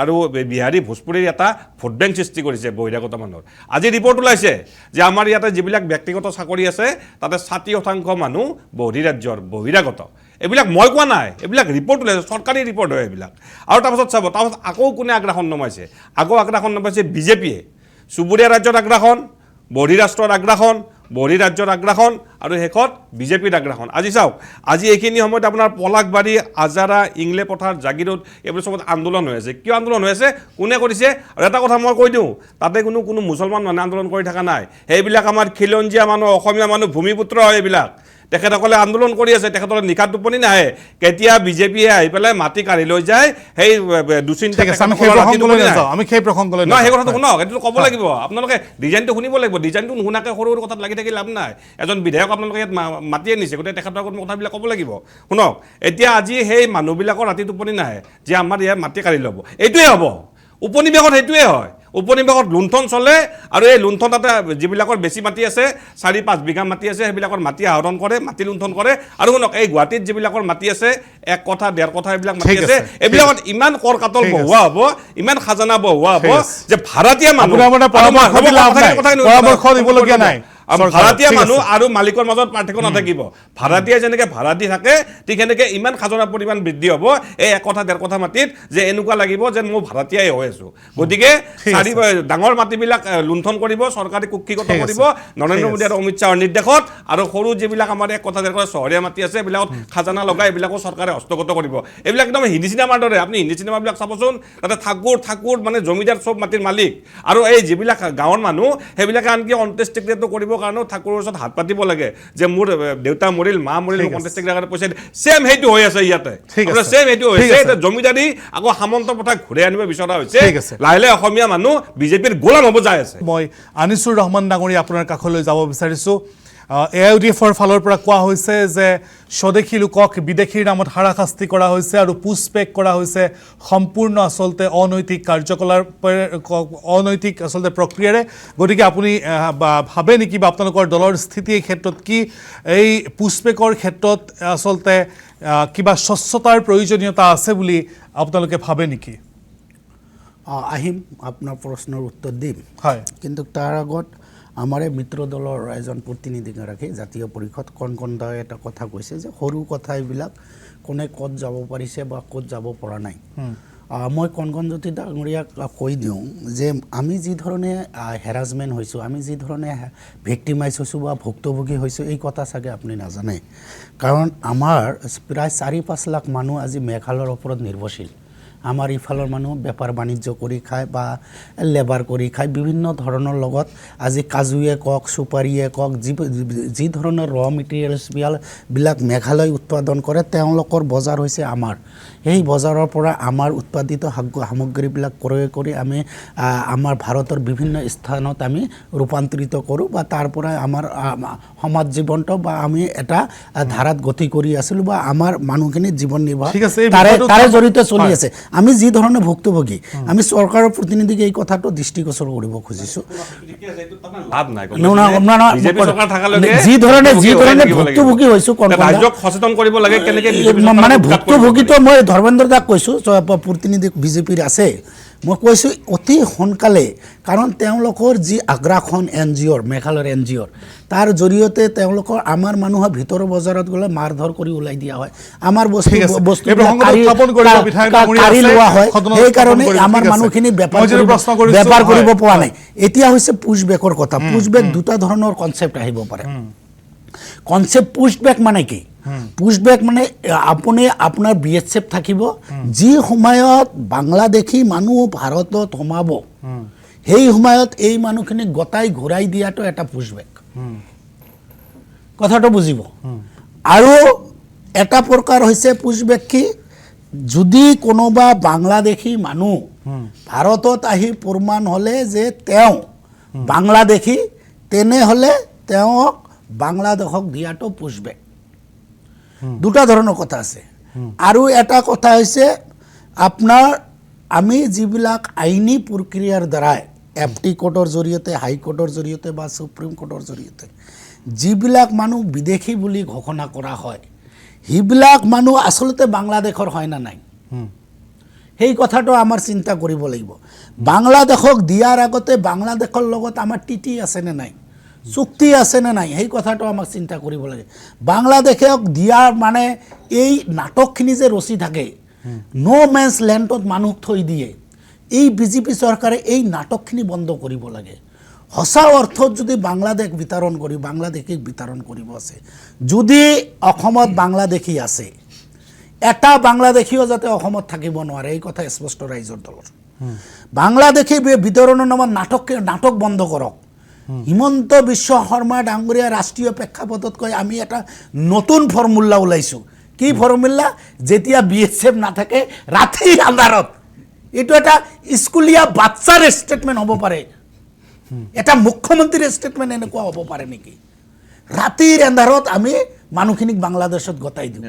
আৰু বিহাৰী ভোজপুৰীৰ এটা ভোট বেংক সৃষ্টি কৰিছে বহিৰাগত মানুহৰ আজি ৰিপৰ্ট ওলাইছে যে আমাৰ ইয়াতে যিবিলাক ব্যক্তিগত চাকৰি আছে তাতে 60% মানুহ বহিৰাজ্যৰ বহিৰাগত এইবিলাক মই কোৱা নাই এইবিলাক ৰিপৰ্ট ওলাইছে চৰকাৰী ৰিপৰ্ট হয় এইবিলাক আৰু তাৰপাছত চাব তাৰপাছত আকৌ কোনে আগ্ৰাসন নমাইছে আকৌ আগ্ৰাসন নমাইছে বিজেপিয়ে চুবুৰীয়া ৰাজ্যত আগ্ৰাসন বহিৰাষ্ট্ৰৰ আগ্ৰাসন বহিৰাজ্যৰ আগ্ৰাসন আৰু শেষত বিজেপিৰ আগ্ৰাসন আজি চাওক আজি এইখিনি সময়ত আপোনাৰ পলাশবাৰী আজাৰা ইংলে পথাৰ জাগিৰোড এইবোৰ চবত আন্দোলন হৈ আছে কিয় আন্দোলন হৈ আছে কোনে কৰিছে আৰু এটা কথা মই কৈ দিওঁ তাতে কোনো মুছলমান মানুহে আন্দোলন কৰি থকা নাই সেইবিলাক আমাৰ খিলঞ্জীয়া মানুহ অসমীয়া মানুহ ভূমিপুত্ৰ হয় এইবিলাক তেখেতসকলে আন্দোলন কৰি আছে তেখেতসকলে নিশাত টোপনি নাহে কেতিয়া বিজেপিয়ে আহি পেলাই মাটি কাঢ়ি লৈ যায় সেই দুচিন্তা আমি সেই প্ৰসংগলৈ নহয় সেই কথাটো শুনক এইটো ক'ব লাগিব আপোনালোকে ডিজাইনটো শুনিব লাগিব ডিজাইনটো নুশুনাকৈ সৰু সৰু কথাত লাগি থাকি লাভ নাই এজন বিধায়ক আপোনালোকে ইয়াত মাতি আনিছে গতিকে তেখেতৰ আগত কথাবিলাক ক'ব লাগিব শুনক এতিয়া আজি সেই মানুহবিলাকৰ ৰাতি টোপনি নাহে যে আমাৰ ইয়াত মাটি কাঢ়ি ল'ব এইটোৱে হ'ব উপনিৱেশত সেইটোৱে হয় উপনিৱেশত লুণ্ঠন চলে আৰু এই লুণ্ঠন তাতে যিবিলাকৰ বেছি মাটি আছে 4-5 বিঘা মাটি আছে সেইবিলাকৰ মাটি আহৰণ কৰে মাটি লুণ্ঠন কৰে আৰু শুনক এই গুৱাহাটীত যিবিলাকৰ মাটি আছে 1 কথা 1.5 কথা এইবিলাক মাটি আছে এইবিলাকত ইমান কৰ কাতল বহোৱা হ'ব ইমান খাজানা বহোৱা হ'ব যে ভাৰতীয় মানুহ পৰামৰ্শ দিবলগীয়া নাই চৰকাৰৰ। ভাড়াতীয়া ঠিক মানুহ আছে। আৰু মালিকৰ মাজত পাৰ্থক্য নাথাকিব ভাড়াতীয়া যেনেকৈ ভাড়া দি থাকে ঠিক সেনেকৈ ইমান খাজনাৰ পৰিমাণ বৃদ্ধি হ'ব এই 1 কথা 1.5 কথা মাটিত যে এনেকুৱা লাগিব যেন মই ভাড়াতীয়াই হৈ আছো গতিকে ঠিক আছে। ডাঙৰ মাটিবিলাক লুণ্ঠন কৰিব চৰকাৰে কুক্ষিগত ঠিক আছে। কৰিব নৰেন্দ্ৰ মোদী আৰু অমিত শ্বাহৰ নিৰ্দেশত আৰু সৰু যিবিলাক আমাৰ 1 কথা 1.5 কথা চহৰীয়া মাটি আছে এইবিলাকত খাজানা লগাই এইবিলাকো চৰকাৰে হস্তগত কৰিব এইবিলাক একদম হিন্দী চিনেমাৰ দৰে আপুনি হিন্দী চিনেমাবিলাক চাবচোন তাতে ঠাকুৰ মানে জমিদাৰ চব মাটিৰ মালিক আৰু এই যিবিলাক গাঁৱৰ মানুহ সেইবিলাকে আনকি অন্ত্যেষ্টিক্ৰিয়াটো কৰিবৰ কাৰণেও ঠাকুৰৰ ওচৰত হাত পাতিব লাগে যে মোৰ দেউতা মৰিল মা মৰিল ঠিক আছে। অন্ত্যেষ্টিক্ৰিয়াৰ পইচা চেম সেইটো হৈ আছে ইয়াতে ঠিক আছে। চেম সেইটো ঠিক হৈছে আছে। এতিয়া জমিদাৰী আকৌ সামন্ত প্ৰথা ঘূৰাই আনিব বিচৰা হৈছে ঠিক আছে। লাহে লাহে অসমীয়া মানুহ বিজেপিৰ গোলাম হ'ব যায় আছে মই আনিছুৰ ৰহমান ডাঙৰীয়া আপোনাৰ কাষলৈ যাব বিচাৰিছোঁ AIUDFৰ ফালৰ পৰা কোৱা হৈছে যে স্বদেশী লোকক বিদেশীৰ নামত হাৰাশাস্তি কৰা হৈছে আৰু পুষ্পেক কৰা হৈছে সম্পূৰ্ণ আচলতে অনৈতিক অনৈতিক আচলতে প্ৰক্ৰিয়াৰে গতিকে আপুনি ভাবে নেকি বা আপোনালোকৰ দলৰ স্থিতি এই ক্ষেত্ৰত কি এই পুষ্পেকৰ ক্ষেত্ৰত আচলতে কিবা স্বচ্ছতাৰ প্ৰয়োজনীয়তা আছে বুলি আপোনালোকে ভাবে নেকি আহিম আপোনাৰ প্ৰশ্নৰ উত্তৰ দিম হয় কিন্তু তাৰ আগত আমাৰে মিত্ৰ দলৰ এজন প্ৰতিনিধিগৰাকী জাতীয় পৰিষদ কণকণদাই এটা কথা কৈছে যে সৰু কথা এইবিলাক কোনে ক'ত যাব পাৰিছে বা ক'ত যাব পৰা নাই মই কণকণজ্যোতি ডাঙৰীয়াক কৈ দিওঁ যে আমি যি ধৰণে হেৰাছমেণ্ট হৈছোঁ আমি যি ধৰণে ভিক্টিমাইজ হৈছোঁ বা ভুক্তভোগী হৈছোঁ এই কথা চাগে আপুনি নাজানে কাৰণ আমাৰ প্ৰায় 4-5 লাখ মানুহ আজি মেঘালয়ৰ ওপৰত নিৰ্ভৰশীল আমাৰ ইফালৰ মানুহ বেপাৰ বাণিজ্য কৰি খায় বা লেবাৰ কৰি খায় বিভিন্ন ধৰণৰ লগত আজি কাজুৱে কওক চুপাৰীয়ে কওক যি ধৰণৰ ৰ মেটেৰিয়েলছবিলাক মেঘালয় উৎপাদন কৰে তেওঁলোকৰ বজাৰ হৈছে আমাৰ এই বজাৰৰ পৰা আমাৰ উৎপাদিত সামগ্ৰীবিলাক ক্ৰয় কৰি আমি আমাৰ ভাৰতৰ বিভিন্ন স্থানত আমি ৰূপান্তৰিত কৰোঁ বা তাৰ পৰা আমাৰ সমাজ জীৱন্ত বা আমি এটা ধাৰাত গতি কৰি আছিলোঁ বা আমাৰ মানুহখিনি জীৱন নিৰ্বাহ ঠিক আছে, এই তাৰে বিষয়টো- জড়িত চলি আছে আমি যি ধৰণে ভুক্তভোগী আমি চৰকাৰৰ প্ৰতিনিধিক এই কথাটো দৃষ্টিগোচৰ কৰিব খুজিছোঁ লাভ নাই বিজেপি চৰকাৰ থকালৈকে যি ধৰণে থাকিব ভুক্তভোগী লাগিব। হৈছোঁ কণকণদা ৰাজ্যক সচেতন কৰিব লাগে কেনেকে মানে ভুক্তভোগীটো মই ধৰ্মেন্দ্ৰ দাক কৈছোঁ প্ৰতিনিধি বিজেপিৰ আছে মই কৈছোঁ অতি সোনকালে কাৰণ তেওঁলোকৰ যি আগ্ৰাসন NGOৰ মেঘালয়ৰ NGOৰ তাৰ জৰিয়তে তেওঁলোকৰ আমাৰ মানুহৰ ভিতৰৰ বজাৰত গ'লে মাৰধৰ কৰি ওলাই দিয়া হয় আমাৰ ঠিক আছে। বস্তু এই প্ৰসংগটো উত্থাপন কৰিব বিধায়ক ডাঙৰীয়া কাঢ়ি আছে। লোৱা হয় সদনত সেইকাৰণে উত্থাপন কৰিব। আমাৰ ঠিক আছে। মানুহখিনি মই যিটো প্ৰশ্ন কৰিছোঁ, বেপাৰ কৰিব হয়, পৰা হয়। নাই এতিয়া হৈছে পুছবেকৰ কথা পুছবেক দুটা ধৰণৰ কনচেপ্ট আহিব পাৰে কনচেপ্ট পুছবেক মানে কি পুছবেক মানে আপুনি আপোনাৰ BSF থাকিব যি সময়ত বাংলাদেশী মানুহ ভাৰতত সোমাব সেই সময়ত এই মানুহখিনি গতাই ঘূৰাই দিয়াটো এটা পুছবেক কথাটো বুজিব আৰু এটা প্ৰকাৰ হৈছে পুছবেক কি যদি কোনোবা বাংলাদেশী মানুহ ভাৰতত আহি প্ৰমাণ হ'লে যে তেওঁ বাংলাদেশী তেনেহ'লে তেওঁক বাংলাদেশক দিয়াটো পুছবেক দুটা ধৰণৰ কথা আছে আৰু এটা কথা হৈছে আপোনাৰ আমি যিবিলাক আইনী প্ৰক্ৰিয়াৰ দ্বাৰাই FT কোৰ্টৰ জৰিয়তে হাইকোৰ্টৰ জৰিয়তে বা সুপ্ৰিম কোৰ্টৰ জৰিয়তে যিবিলাক মানুহ বিদেশী বুলি ঘোষণা কৰা হয় সেইবিলাক মানুহ আচলতে বাংলাদেশৰ হয় না নাই সেই কথাটো আমাৰ চিন্তা কৰিব লাগিব বাংলাদেশক দিয়াৰ আগতে বাংলাদেশৰ লগত আমাৰ TT আছে নে নাই চুক্তি আছে নে নাই সেই কথাটো আমাক চিন্তা কৰিব লাগে বাংলাদেশক দিয়াৰ মানে এই নাটকখিনি যে ৰচি থাকে নো মেন্স লেণ্ডত মানুহ থৈ দিয়ে এই বিজেপি চৰকাৰে এই নাটকখিনি বন্ধ কৰিব লাগে সঁচা অৰ্থত যদি বাংলাদেশ বিতৰণ কৰি বাংলাদেশীক বিতৰণ কৰিব আছে যদি অসমত বাংলাদেশী আছে এটা বাংলাদেশীও যাতে অসমত থাকিব নোৱাৰে এই কথা স্পষ্ট ৰাইজৰ দলৰ বাংলাদেশী বিতৰণৰ নামত নাটক বন্ধ কৰক হিমন্ত বিশ্ব শৰ্মা ডাঙৰীয়া ৰাষ্ট্ৰীয় প্ৰেক্ষাপটত কৈ আমি এটা নতুন ফৰ্মুলা ওলাইছোঁ কি ফৰ্মুলা যেতিয়া BSF নাথাকে ৰাতি আন্ধাৰত এইটো এটা স্কুলীয়া বাচ্চাৰ ষ্টেটমেণ্ট হ'ব পাৰে এটা মুখ্যমন্ত্ৰীৰ ষ্টেটমেণ্ট এনেকুৱা হ'ব পাৰে নেকি ৰাতিৰ আন্ধাৰত আমি মানুহখিনিক বাংলাদেশত গতাই দিওঁ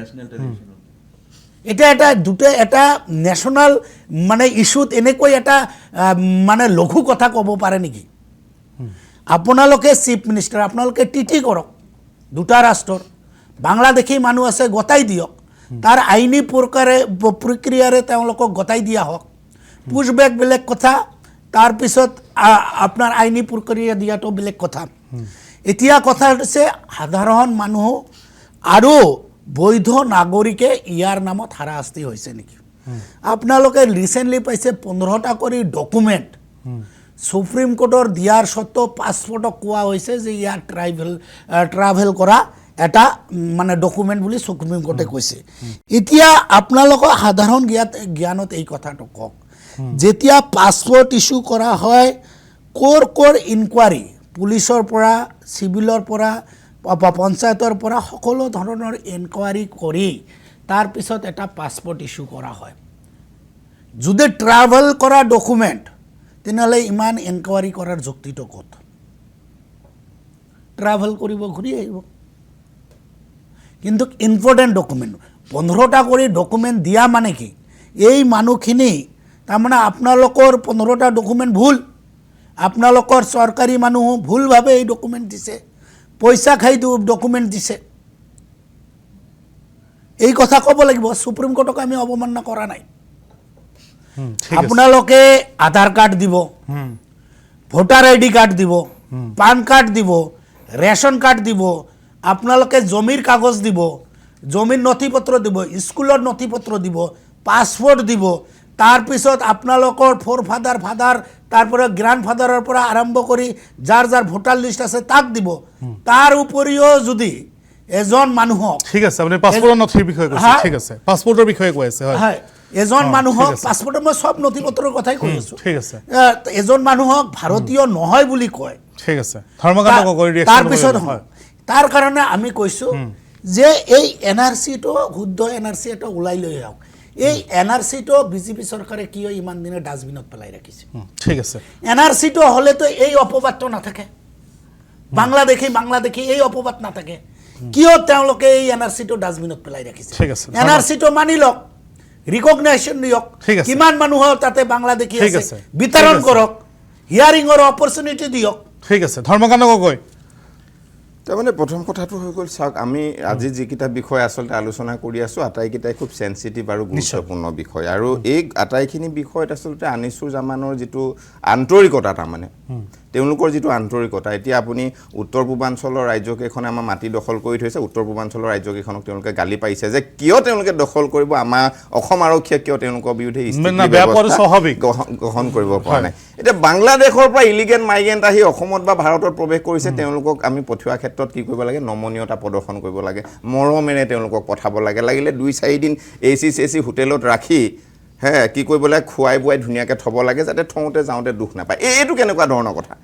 এটা নেশ্যনেল মানে ইছ্যুত এনেকৈ এটা মানে লঘু কথা ক'ব পাৰে নেকি আপোনালোকে চিফ মিনিষ্টাৰ আপোনালোকে TT কৰক দুটা ৰাষ্ট্ৰৰ বাংলাদেশী মানুহ আছে গতাই দিয়ক তাৰ আইনী প্ৰক্ৰিয়াৰে তেওঁলোকক গতাই দিয়া হওক পুছবেক বেলেগ কথা তাৰপিছত আপোনাৰ আইনী প্ৰক্ৰিয়া দিয়াটো বেলেগ কথা এতিয়া কথা হৈছে সাধাৰণ মানুহ আৰু বৈধ নাগৰিকে ইয়াৰ নামত হাৰাশাস্তি হৈছে নেকি আপোনালোকে ৰিচেণ্টলি পাইছে 15টা কৰি ডকুমেণ্ট সুপ্ৰিম কোৰ্টৰ দিয়াৰ সত্ত্বেও পাছপৰ্টক কোৱা হৈছে যে ইয়াৰ ট্ৰাভেল কৰা এটা মানে ডকুমেণ্ট বুলি সুপ্ৰিম কোৰ্টে কৈছে এতিয়া আপোনালোকৰ সাধাৰণ জ্ঞানত এই কথাটো কওক যেতিয়া পাছপৰ্ট ইস্যু কৰা হয় কৰ ইনকুৱাৰী পুলিচৰ পৰা চিভিলৰ পৰা পঞ্চায়তৰ পৰা সকলো ধৰণৰ ইনকুৱাৰী কৰি তাৰ পিছত এটা পাছপৰ্ট ইস্যু কৰা হয় যদি ট্ৰাভেল কৰা ডকুমেণ্ট তেনেহ'লে ইমান ইনকুৱাৰী কৰাৰ যুক্তিটো ক'ত ট্ৰাভেল কৰিব ঘূৰি আহিব কিন্তু ইম্পৰ্টেণ্ট ডকুমেণ্ট 15টা কৰি ডকুমেণ্ট দিয়া মানে কি এই মানুহখিনি তাৰমানে আপোনালোকৰ 15টা ডকুমেণ্ট ভুল আপোনালোকৰ চৰকাৰী মানুহ ভুলভাৱে এই ডকুমেণ্ট দিছে পইচা খাই ডকুমেণ্ট দিছে এই কথা ক'ব লাগিব সুপ্ৰিম কোৰ্টক আমি অৱমাননা কৰা নাই আপোনালোকে আধাৰ কাৰ্ড দিব ভোটাৰ আইডি কাৰ্ড দিব পান কাৰ্ড দিব ৰেচন কাৰ্ড দিব আপোনালোকে জমিৰ কাগজ দিব জমিৰ নথিপত্ৰ দিব স্কুলৰ নথিপত্ৰ দিব পাছপৰ্ট দিব তাৰপিছত আপোনালোকৰ ফাদাৰ তাৰপৰা গ্ৰাণ্ডফাদাৰৰ পৰা আৰম্ভ কৰি যাৰ ভোটাৰ লিষ্ট আছে তাক দিব তাৰ উপৰিও যদি এজন মানুহক ঠিক আছে আপুনি পাছপৰ্টৰ নথিৰ বিষয়ে কৈছে ঠিক আছে পাছপৰ্টৰ বিষয়ে কৈ আছে হয় এজন মানুহক পাছপৰ্টৰ মই সব নথিপত্ৰৰ কথাই কৈ আছো ঠিক আছে এজন মানুহক ভাৰতীয় নহয় বুলি কয় ঠিক আছে ধৰ্মকান্ত গগৈ তাৰপিছত তাৰ কাৰণে আমি কৈছো যে এই এনআৰচিটো শুদ্ধ এনআৰচি এটা ওলাই লৈ আহক এই এনআৰচিটো বিজেপি চৰকাৰে কিয় ইমান দিনে ডাষ্টবিনত পেলাই ৰাখিছে ঠিক আছে এনআৰচিটো হ'লেতো এই অপবাদটো নাথাকে বাংলাদেশী এই অপবাদ নাথাকে কিয় তেওঁলোকে এই এনআৰচিটো ডাষ্টবিনত পেলাই ৰাখিছে ঠিক আছে এনআৰচিটো মানি লওক ৰিকগনাইজেশ্যন দিয়ক কিমান মানুহ তাতে বাংলাদেশী আছে বিতৰণ কৰক হিয়াৰিঙৰ অপৰচুনিটি দিয়ক ঠিক আছে ধৰ্মকান্ত গগৈ তাৰমানে প্ৰথম কথাটো হৈ গ'ল চাওক আমি আজি যিকেইটা বিষয় আচলতে আলোচনা কৰি আছোঁ আটাইকেইটাই খুব চেঞ্চিটিভ আৰু গুৰুত্বপূৰ্ণ বিষয় আৰু এই আটাইখিনি বিষয়ত আচলতে আনিছুৰ জামানৰ যিটো আন্তৰিকতা তাৰমানে তেওঁলোকৰ যিটো আন্তৰিকতা এতিয়া আপুনি উত্তৰ পূৰ্বাঞ্চলৰ ৰাজ্যকেইখনে আমাৰ মাটি দখল কৰি থৈছে উত্তৰ পূৰ্বাঞ্চলৰ ৰাজ্যকেইখনক তেওঁলোকে গালি পাৰিছে যে কিয় তেওঁলোকে দখল কৰিব আমাৰ অসম আৰক্ষীয়ে কিয় তেওঁলোকৰ বিৰুদ্ধে গ্ৰহণ কৰিব পৰা নাই এতিয়া বাংলাদেশৰ পৰা ইলিগেল মাইগ্ৰেণ্ট আহি অসমত বা ভাৰতত প্ৰৱেশ কৰিছে তেওঁলোকক আমি পঠিওৱা ক্ষেত্ৰত কি কৰিব লাগে নমনীয়তা প্ৰদৰ্শন কৰিব লাগে মৰমেৰে তেওঁলোকক পঠাব লাগে লাগিলে 2-4 দিন AC হোটেলত ৰাখি কি কৰিব লাগে খুৱাই বুৱাই ধুনীয়াকৈ থ'ব লাগে যাতে থওঁতে যাওঁতে দুখ নাপায় এইটো কেনেকুৱা ধৰণৰ কথা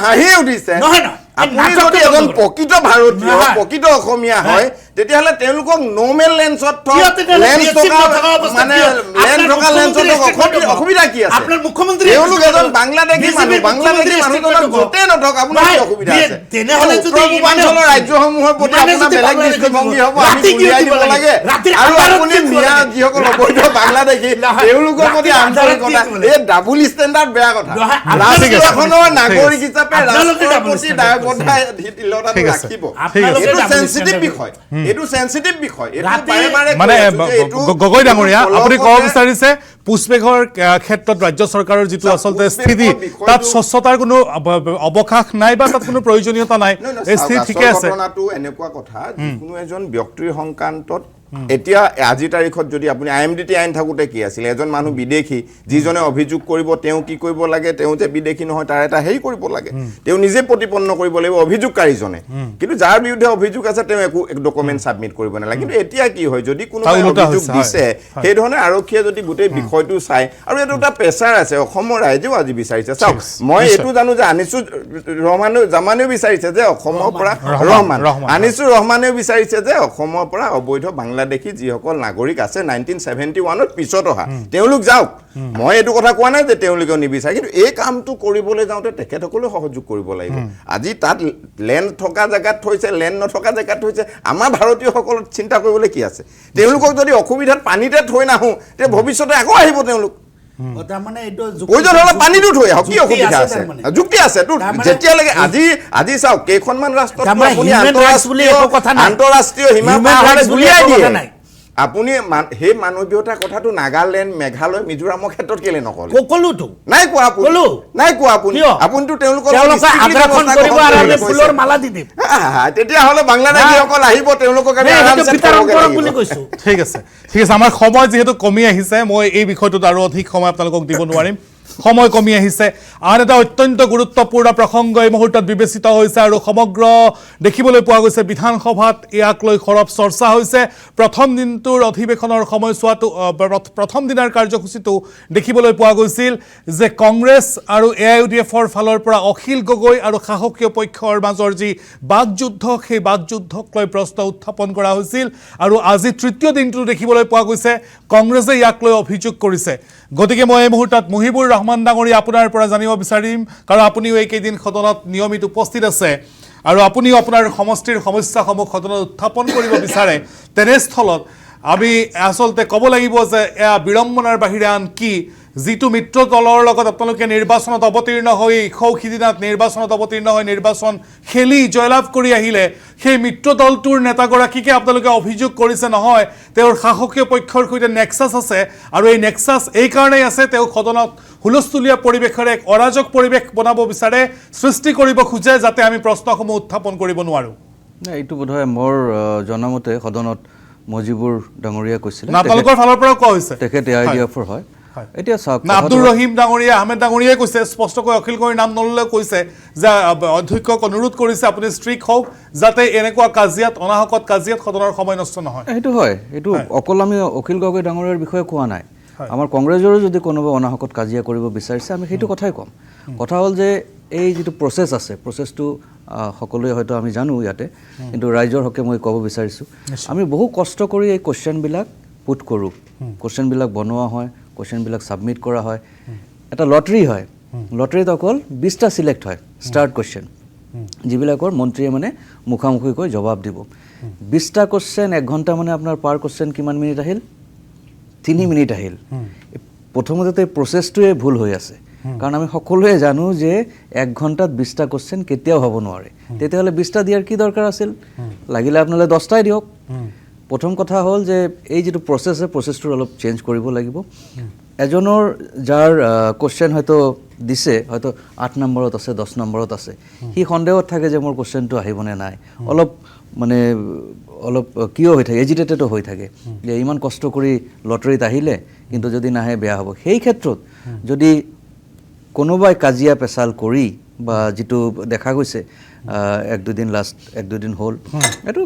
হাঁহি উঠিছে আপুনি যদি এজন প্ৰকৃত ভাৰতীয় প্ৰকৃত অসমীয়া হয় তেতিয়াহ'লে তেওঁলোকক নৰ্মেল লেন্সত অসুবিধা কি আছে তেওঁলোক এজন বাংলাদেশী মানুহজনক য'তে নথক আপোনাৰ কি অসুবিধা আছে উত্তৰ পূৰ্বাঞ্চলৰ ৰাজ্যসমূহৰ প্ৰতি আপোনাৰ বেলেগ দৃষ্টিভংগী হ'ব আমি উলিয়াই দিব লাগে আৰু আপুনি মিয়া যিসকল অবৈধ বাংলাদেশী তেওঁলোকৰ প্ৰতি আন্তৰিকতা এই ডাবুল ষ্টেণ্ডাৰ্ড বেয়া কথা ৰাষ্ট্ৰখনৰ নাগৰিক হিচাপে ৰাষ্ট্ৰৰ প্ৰতি দায়বদ্ধতাটো ৰাখিব এইটো চেঞ্চিটিভ বিষয় মানে গগৈ ডাঙৰীয়া আপুনি ক'ব বিচাৰিছে পুষ্পেঘৰ ক্ষেত্ৰত ৰাজ্য চৰকাৰৰ যিটো আচলতে স্থিতি তাত স্বচ্ছতাৰ কোনো অৱকাশ নাই বা তাত কোনো প্ৰয়োজনীয়তা নাই এই স্থিতি ঠিকে আছে ঘটনাটো এনেকুৱা কথা যিকোনো এজন ব্যক্তিৰ সংক্ৰান্তত এতিয়া আজিৰ তাৰিখত যদি আপুনি IMDT আইন থাকোঁতে কি আছিলে এজন মানুহ বিদেশী যিজনে অভিযোগ কৰিব তেওঁ কি কৰিব লাগে তেওঁ যে বিদেশী নহয় তাৰ এটা হেৰি কৰিব লাগে তেওঁ নিজে প্ৰতিপন্ন কৰিব লাগিব অভিযোগকাৰীজনে কিন্তু যাৰ বিৰুদ্ধে অভিযোগ আছে তেওঁ একো ডকুমেণ্ট ছাবমিট কৰিব নালাগে কিন্তু এতিয়া কি হয় যদি কোনোবাই অভিযোগ দিছে সেই ধৰণে আৰক্ষীয়ে যদি গোটেই বিষয়টো চাই আৰু এইটো এটা প্ৰেছাৰ আছে অসমৰ ৰাইজেও আজি বিচাৰিছে চাওক মই এইটো জানো যে আনিছুৰ জামানেও বিচাৰিছে যে অসমৰ পৰা আনিছুৰ ৰহমানেও বিচাৰিছে যে অসমৰ পৰা অবৈধ বাংলা বাংলাদেশী যিসকল নাগৰিক আছে 1971 পিছত অহা তেওঁলোক যাওক মই এইটো কথা কোৱা নাই যে তেওঁলোকেও নিবিচাৰে কিন্তু এই কামটো কৰিবলৈ যাওঁতে তেখেতসকলেও সহযোগ কৰিব লাগিব আজি তাত লেণ্ড থকা জেগাত থৈছে লেণ্ড নথকা জেগাত থৈছে আমাৰ ভাৰতীয়সকলৰ চিন্তা কৰিবলৈ কি আছে তেওঁলোকক যদি অসুবিধাত পানীতে থৈ নাহোঁ তে ভৱিষ্যতে আকৌ আহিব তেওঁলোক তাৰমানে এইটো প্ৰয়োজন হ'লে পানীটো থৈ আহক কি অসুবিধা আছে যুক্তি আছে তোৰ যেতিয়ালৈকে আজি চাওক কেইখনমান ৰাষ্ট্ৰত আপুনি আন্তঃৰাষ্ট্ৰীয় সীমা পাৰ গুলিয়াই দিয়ে আপুনি সেই মানৱীয়তাৰ কথাটো নাগালেণ্ড মেঘালয় মিজোৰামৰ ক্ষেত্ৰত কেলে নকলে সকলোতো নাই কোৱা আপুনি আপুনিতো তেওঁলোকৰ ফুলৰ মালা দি দিম তেতিয়াহ'লে বাংলাদেশীসকল আহিব তেওঁলোকক আমি বুলি কৈছো ঠিক আছে আমাৰ সময় যিহেতু কমি আহিছে মই এই বিষয়টোত আৰু অধিক সময় আপোনালোকক দিব নোৱাৰিম সময় কমি আহিছে আন এটা অত্যন্ত গুৰুত্বপূৰ্ণ প্ৰসংগ এই মুহূৰ্তত বিবেচিত হৈছে আৰু সমগ্ৰ দেখিবলৈ পোৱা গৈছে বিধানসভাত ইয়াক লৈ সৰব চৰ্চা হৈছে প্ৰথম দিনটোৰ অধিৱেশনৰ সময়ছোৱাটো প্ৰথম দিনাৰ কাৰ্যসূচীটো দেখিবলৈ পোৱা গৈছিল যে কংগ্ৰেছ আৰু AIUDFৰ ফালৰ পৰা অখিল গগৈ আৰু শাসকীয় পক্ষৰ মাজৰ যি বাকযুদ্ধ সেই বাকযুদ্ধক লৈ প্ৰশ্ন উত্থাপন কৰা হৈছিল আৰু আজি তৃতীয় দিনটো দেখিবলৈ পোৱা গৈছে কংগ্ৰেছে ইয়াক লৈ অভিযোগ কৰিছে গতিকে মই এই মুহূৰ্তত মুহিবুৰ ৰহমান ডাঙৰীয়া আপোনাৰ পৰা জানিব বিচাৰিম কাৰণ আপুনিও এইকেইদিন সদনত নিয়মিত উপস্থিত আছে আৰু আপুনিও আপোনাৰ সমষ্টিৰ সমস্যাসমূহ সদনত উত্থাপন কৰিব বিচাৰে তেনেস্থলত আমি আচলতে ক'ব লাগিব যে এয়া বিড়ম্বনাৰ বাহিৰে আন কি যিটো মিত্ৰ দলৰ লগত আপোনালোকে নিৰ্বাচনত অৱতীৰ্ণ হৈ সিদিনাত নিৰ্বাচনত অৱতীৰ্ণ হৈ নিৰ্বাচন খেলি জয়লাভ কৰি আহিলে সেই মিত্ৰ দলটোৰ নেতাগৰাকীকে আপোনালোকে অভিযোগ কৰিছে নহয় তেওঁৰ শাসকীয় পক্ষৰ সৈতে নেক্সাছ আছে আৰু এই নেক্সাছ এই কাৰণেই আছে তেওঁ সদনত হুলস্থুলীয়া পৰিৱেশেৰে এক অৰাজক পৰিৱেশ বনাব বিচাৰে সৃষ্টি কৰিব খোজে যাতে আমি প্ৰশ্নসমূহ উত্থাপন কৰিব নোৱাৰোঁ এইটো বোধহয় মোৰ জনামতে সদনত মজিবুৰ ডাঙৰীয়া কৈছিলে আপোনালোকৰ ফালৰ পৰাও কোৱা হৈছে তেখেত AIUDFৰ হয় এতিয়া চাওক আব্দুৰ ৰহিম ডাঙৰীয়া আহমেদ ডাঙৰীয়াই কৈছে স্পষ্টকৈ অখিল গগৈৰ নাম নললে কৈছে যে অধ্যক্ষক অনুৰোধ কৰিছে আপুনি ষ্ট্ৰিক হওক যাতে এনেকুৱা কাজিয়াত অনাহকত কাজিয়াত সদনৰ সময় নষ্ট নহয় সেইটো হয় এইটো অকল আমি অখিল গগৈ ডাঙৰীয়াৰ বিষয়ে কোৱা নাই আমাৰ কংগ্ৰেছৰো যদি কোনোবা অনাহকত কাজিয়া কৰিব বিচাৰিছে আমি সেইটো কথাই ক'ম কথা হ'ল যে এই যিটো প্ৰচেছ আছে প্ৰচেছটো সকলোৱে হয়তো আমি জানো ইয়াতে কিন্তু ৰাইজৰ হকে মই ক'ব বিচাৰিছোঁ আমি বহু কষ্ট কৰি এই কুৱেশ্যনবিলাক পুট কৰোঁ কুৱেশ্যনবিলাক বনোৱা হয় কুৱেশ্যনবিলাক ছাবমিট কৰা হয় এটা লটাৰী হয় লটাৰীত অকল 20টা চিলেক্ট হয় ষ্টাৰ্ট কুৱেশ্যন যিবিলাকৰ মন্ত্ৰীয়ে মানে মুখামুখিকৈ জবাব দিব 20টা কুৱেশ্যন 1 ঘণ্টা মানে আপোনাৰ পাৰ কুৱেশ্যন কিমান মিনিট আহিল 3 মিনিট আহিল প্ৰথমতে প্ৰচেছটোৱে ভুল হৈ আছে কাৰণ আমি সকলোৱে জানো যে 1 ঘণ্টাত 20টা কুৱেশ্যন কেতিয়াও হ'ব নোৱাৰে তেতিয়াহ'লে 20টা দিয়াৰ কি দৰকাৰ আছিল লাগিলে আপোনালোকে 10টাই দিয়ক প্ৰথম কথা হ'ল যে এই যিটো প্ৰচেছ প্ৰচেছটো অলপ চেঞ্জ কৰিব লাগিব এজনৰ যাৰ কুৱেশ্যন হয়তো দিছে হয়তো 8 নম্বৰত আছে 10 নম্বৰত আছে সি সন্দেহত থাকে যে মোৰ কুৱেশ্যনটো আহিবনে নাই অলপ কিয় হৈ থাকে এজিটেটেডো হৈ থাকে যে ইমান কষ্ট কৰি লটাৰীত আহিলে কিন্তু যদি নাহে বেয়া হ'ব সেই ক্ষেত্ৰত যদি কোনোবাই কাজিয়া পেচাল কৰি বা যিটো দেখা গৈছে 1-2 দিন হ'ল এইটো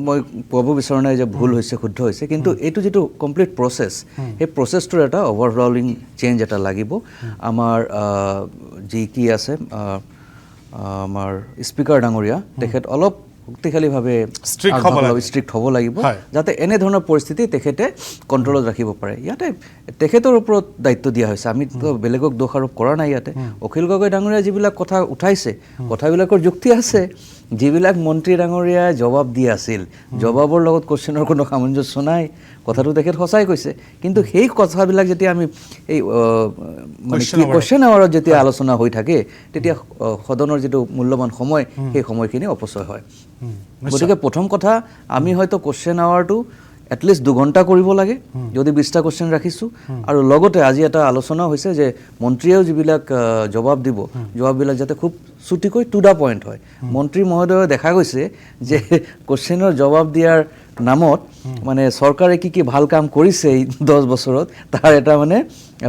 মই ক'ব বিচৰা নাই যে ভুল হৈছে শুদ্ধ হৈছে কিন্তু এইটো যিটো কমপ্লিট প্ৰচেছ সেই প্ৰচেছটোৰ এটা অভাৰঅলিং চেঞ্জ এটা লাগিব আমাৰ যি কি আছে আমাৰ স্পিকাৰ ডাঙৰীয়া তেখেত অলপ শক্তিশালীভাৱে ষ্ট্ৰিক্ট হ'ব লাগিব যাতে এনেধৰণৰ পৰিস্থিতি তেখেতে কণ্ট্ৰলত ৰাখিব পাৰে ইয়াতে তেখেতৰ ওপৰত দায়িত্ব দিয়া হৈছে আমিতো বেলেগক দোষ আৰোপ কৰা নাই ইয়াতে অখিল গগৈ ডাঙৰীয়া যিবিলাক কথা উঠাইছে কথাবিলাকৰ যুক্তি আছে যিবিলাক মন্ত্ৰী ডাঙৰীয়াই জবাব দি আছিল জবাবৰ লগত কুৱেশ্যনৰ কোনো সামঞ্জস্য নাই কথাটো তেখেত সঁচাই কৈছে কিন্তু সেই কথাবিলাক যেতিয়া আমি এই মানে কি কুৱেশ্যন আৱাৰত যেতিয়া আলোচনা হৈ থাকে তেতিয়া সদনৰ যিটো মূল্যৱান সময় সেই সময়খিনি অপচয় হয় গতিকে প্ৰথম কথা আমি হয়তো কুৱেশ্যন আৱাৰটো এটলিষ্ট 2 ঘণ্টা কৰিব লাগে যদি 20টা কুৱেশ্যন ৰাখিছোঁ আৰু লগতে আজি এটা আলোচনা হৈছে যে মন্ত্ৰীয়েও যিবিলাক জবাব দিব জবাববিলাক যাতে খুব চুটিকৈ টু দা পইণ্ট হয় মন্ত্ৰী মহোদয়ে দেখা গৈছে যে কুৱেশ্যনৰ জবাব দিয়াৰ নামত মানে চৰকাৰে কি ভাল কাম কৰিছে এই 10 বছৰত তাৰ এটা মানে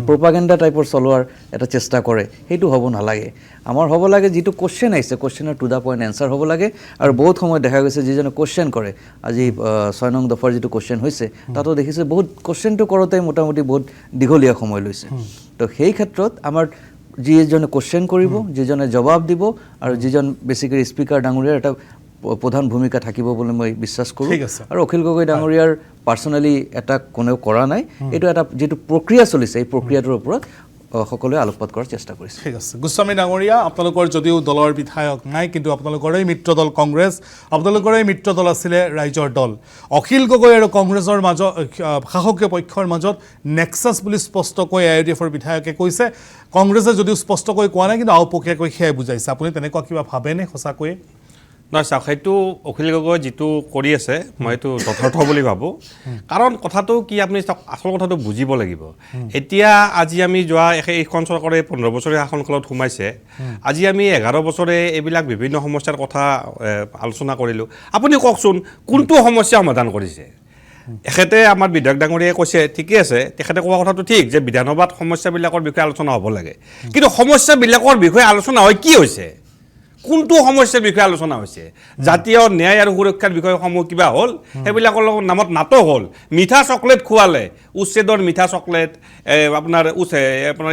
প্ৰপাগেণ্ডা টাইপৰ চলোৱাৰ এটা চেষ্টা কৰে সেইটো হ'ব নালাগে আমাৰ হ'ব লাগে যিটো কুৱেশ্যন আহিছে কুৱেশ্যনৰ টু দা পইণ্ট এনচাৰ হ'ব লাগে আৰু বহুত সময় দেখা গৈছে যিজনে কুৱেশ্যন কৰে আজি 6 নং দফাৰ যিটো কুৱেশ্যন হৈছে তাতো দেখিছে বহুত কুৱেশ্যনটো কৰোঁতে মোটামুটি বহুত দীঘলীয়া সময় লৈছে তো সেই ক্ষেত্ৰত আমাৰ যিজনে কুৱেশ্যন কৰিব যিজনে জবাব দিব আৰু যিজন বেছিকৈ স্পিকাৰ ডাঙৰীয়াৰ এটা প্ৰধান ভূমিকা থাকিব বুলি মই বিশ্বাস কৰোঁ ঠিক আছে। আৰু অখিল গগৈ ডাঙৰীয়াৰ পাৰ্চনেলি এটা কোনেও কৰা নাই এইটো এটা যিটো প্ৰক্ৰিয়া চলিছে এই প্ৰক্ৰিয়াটোৰ ওপৰত সকলোৱে আলোকপাত কৰাৰ চেষ্টা কৰিছে ঠিক আছে গোস্বামী ডাঙৰীয়া আপোনালোকৰ যদিও দলৰ বিধায়ক নাই কিন্তু আপোনালোকৰে মিত্ৰ দল কংগ্ৰেছ আপোনালোকৰে মিত্ৰ দল আছিলে ৰাইজৰ দল অখিল গগৈ আৰু কংগ্ৰেছৰ মাজত শাসকীয় পক্ষৰ মাজত নেক্সাছ বুলি স্পষ্টকৈ AIUDFৰ বিধায়কে কৈছে কংগ্ৰেছে যদিও স্পষ্টকৈ কোৱা নাই কিন্তু আওপকীয়াকৈ সেয়াই বুজাইছে আপুনি তেনেকুৱা কিবা ভাবেনে সঁচাকৈয়ে নহয় চাওক সেইটো অখিল গগৈ যিটো কৰি আছে মই এইটো যথাৰ্থ বুলি ভাবোঁ কাৰণ কথাটো কি আপুনি চাওক আচল কথাটো বুজিব লাগিব এতিয়া আজি আমি যোৱা এইখন চৰকাৰে 15 বছৰীয়া শাসনকালত সোমাইছে আজি আমি 11 বছৰে এইবিলাক বিভিন্ন সমস্যাৰ কথা আলোচনা কৰিলোঁ আপুনি কওকচোন কোনটো সমস্যা সমাধান কৰিছে এখেতে আমাৰ বিধায়ক ডাঙৰীয়াই কৈছে ঠিকে আছে তেখেতে কোৱা কথাটো ঠিক যে বিধানসভাত সমস্যাবিলাকৰ বিষয়ে আলোচনা হ'ব লাগে কিন্তু সমস্যাবিলাকৰ বিষয়ে আলোচনা হয় কি হৈছে কোনটো সমস্যাৰ বিষয়ে আলোচনা হৈছে জাতীয় ন্যায় আৰু সুৰক্ষাৰ বিষয়সমূহ কিবা হ'ল সেইবিলাকৰ নামত নাটক হ'ল মিঠা চকলেট খোৱালে উচ্ছেদৰ মিঠা চকলেট আপোনাৰ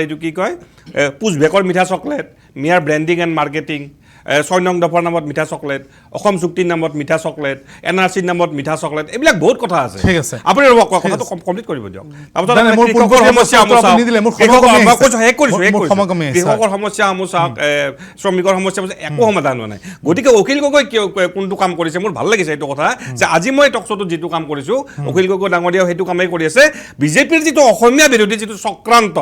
এইটো কি কয় পুচবেকৰ মিঠা চকলেট মিয়াৰ ব্ৰেণ্ডিং এণ্ড মাৰ্কেটিং 6 নং দফাৰ নামত মিঠা চকলেট অসম চুক্তিৰ নামত মিঠা চকলেট NRCৰ নামত মিঠা চকলেট এইবিলাক বহুত কথা আছে ঠিক আছে আপুনি কথাটো কমপ্লিট কৰিব দিয়ক কৃষকৰ সমস্যাসমূহ চাওক শ্ৰমিকৰ সমস্যা একো সমাধান হোৱা নাই গতিকে অখিল গগৈ কোনটো কাম কৰিছে মোৰ ভাল লাগিছে এইটো কথা যে আজি মই টকশ্ব'টোত যিটো কাম কৰিছোঁ অখিল গগৈ ডাঙৰীয়াও সেইটো কামেই কৰি আছে বিজেপিৰ যিটো অসমীয়া বিৰোধী যিটো চক্ৰান্ত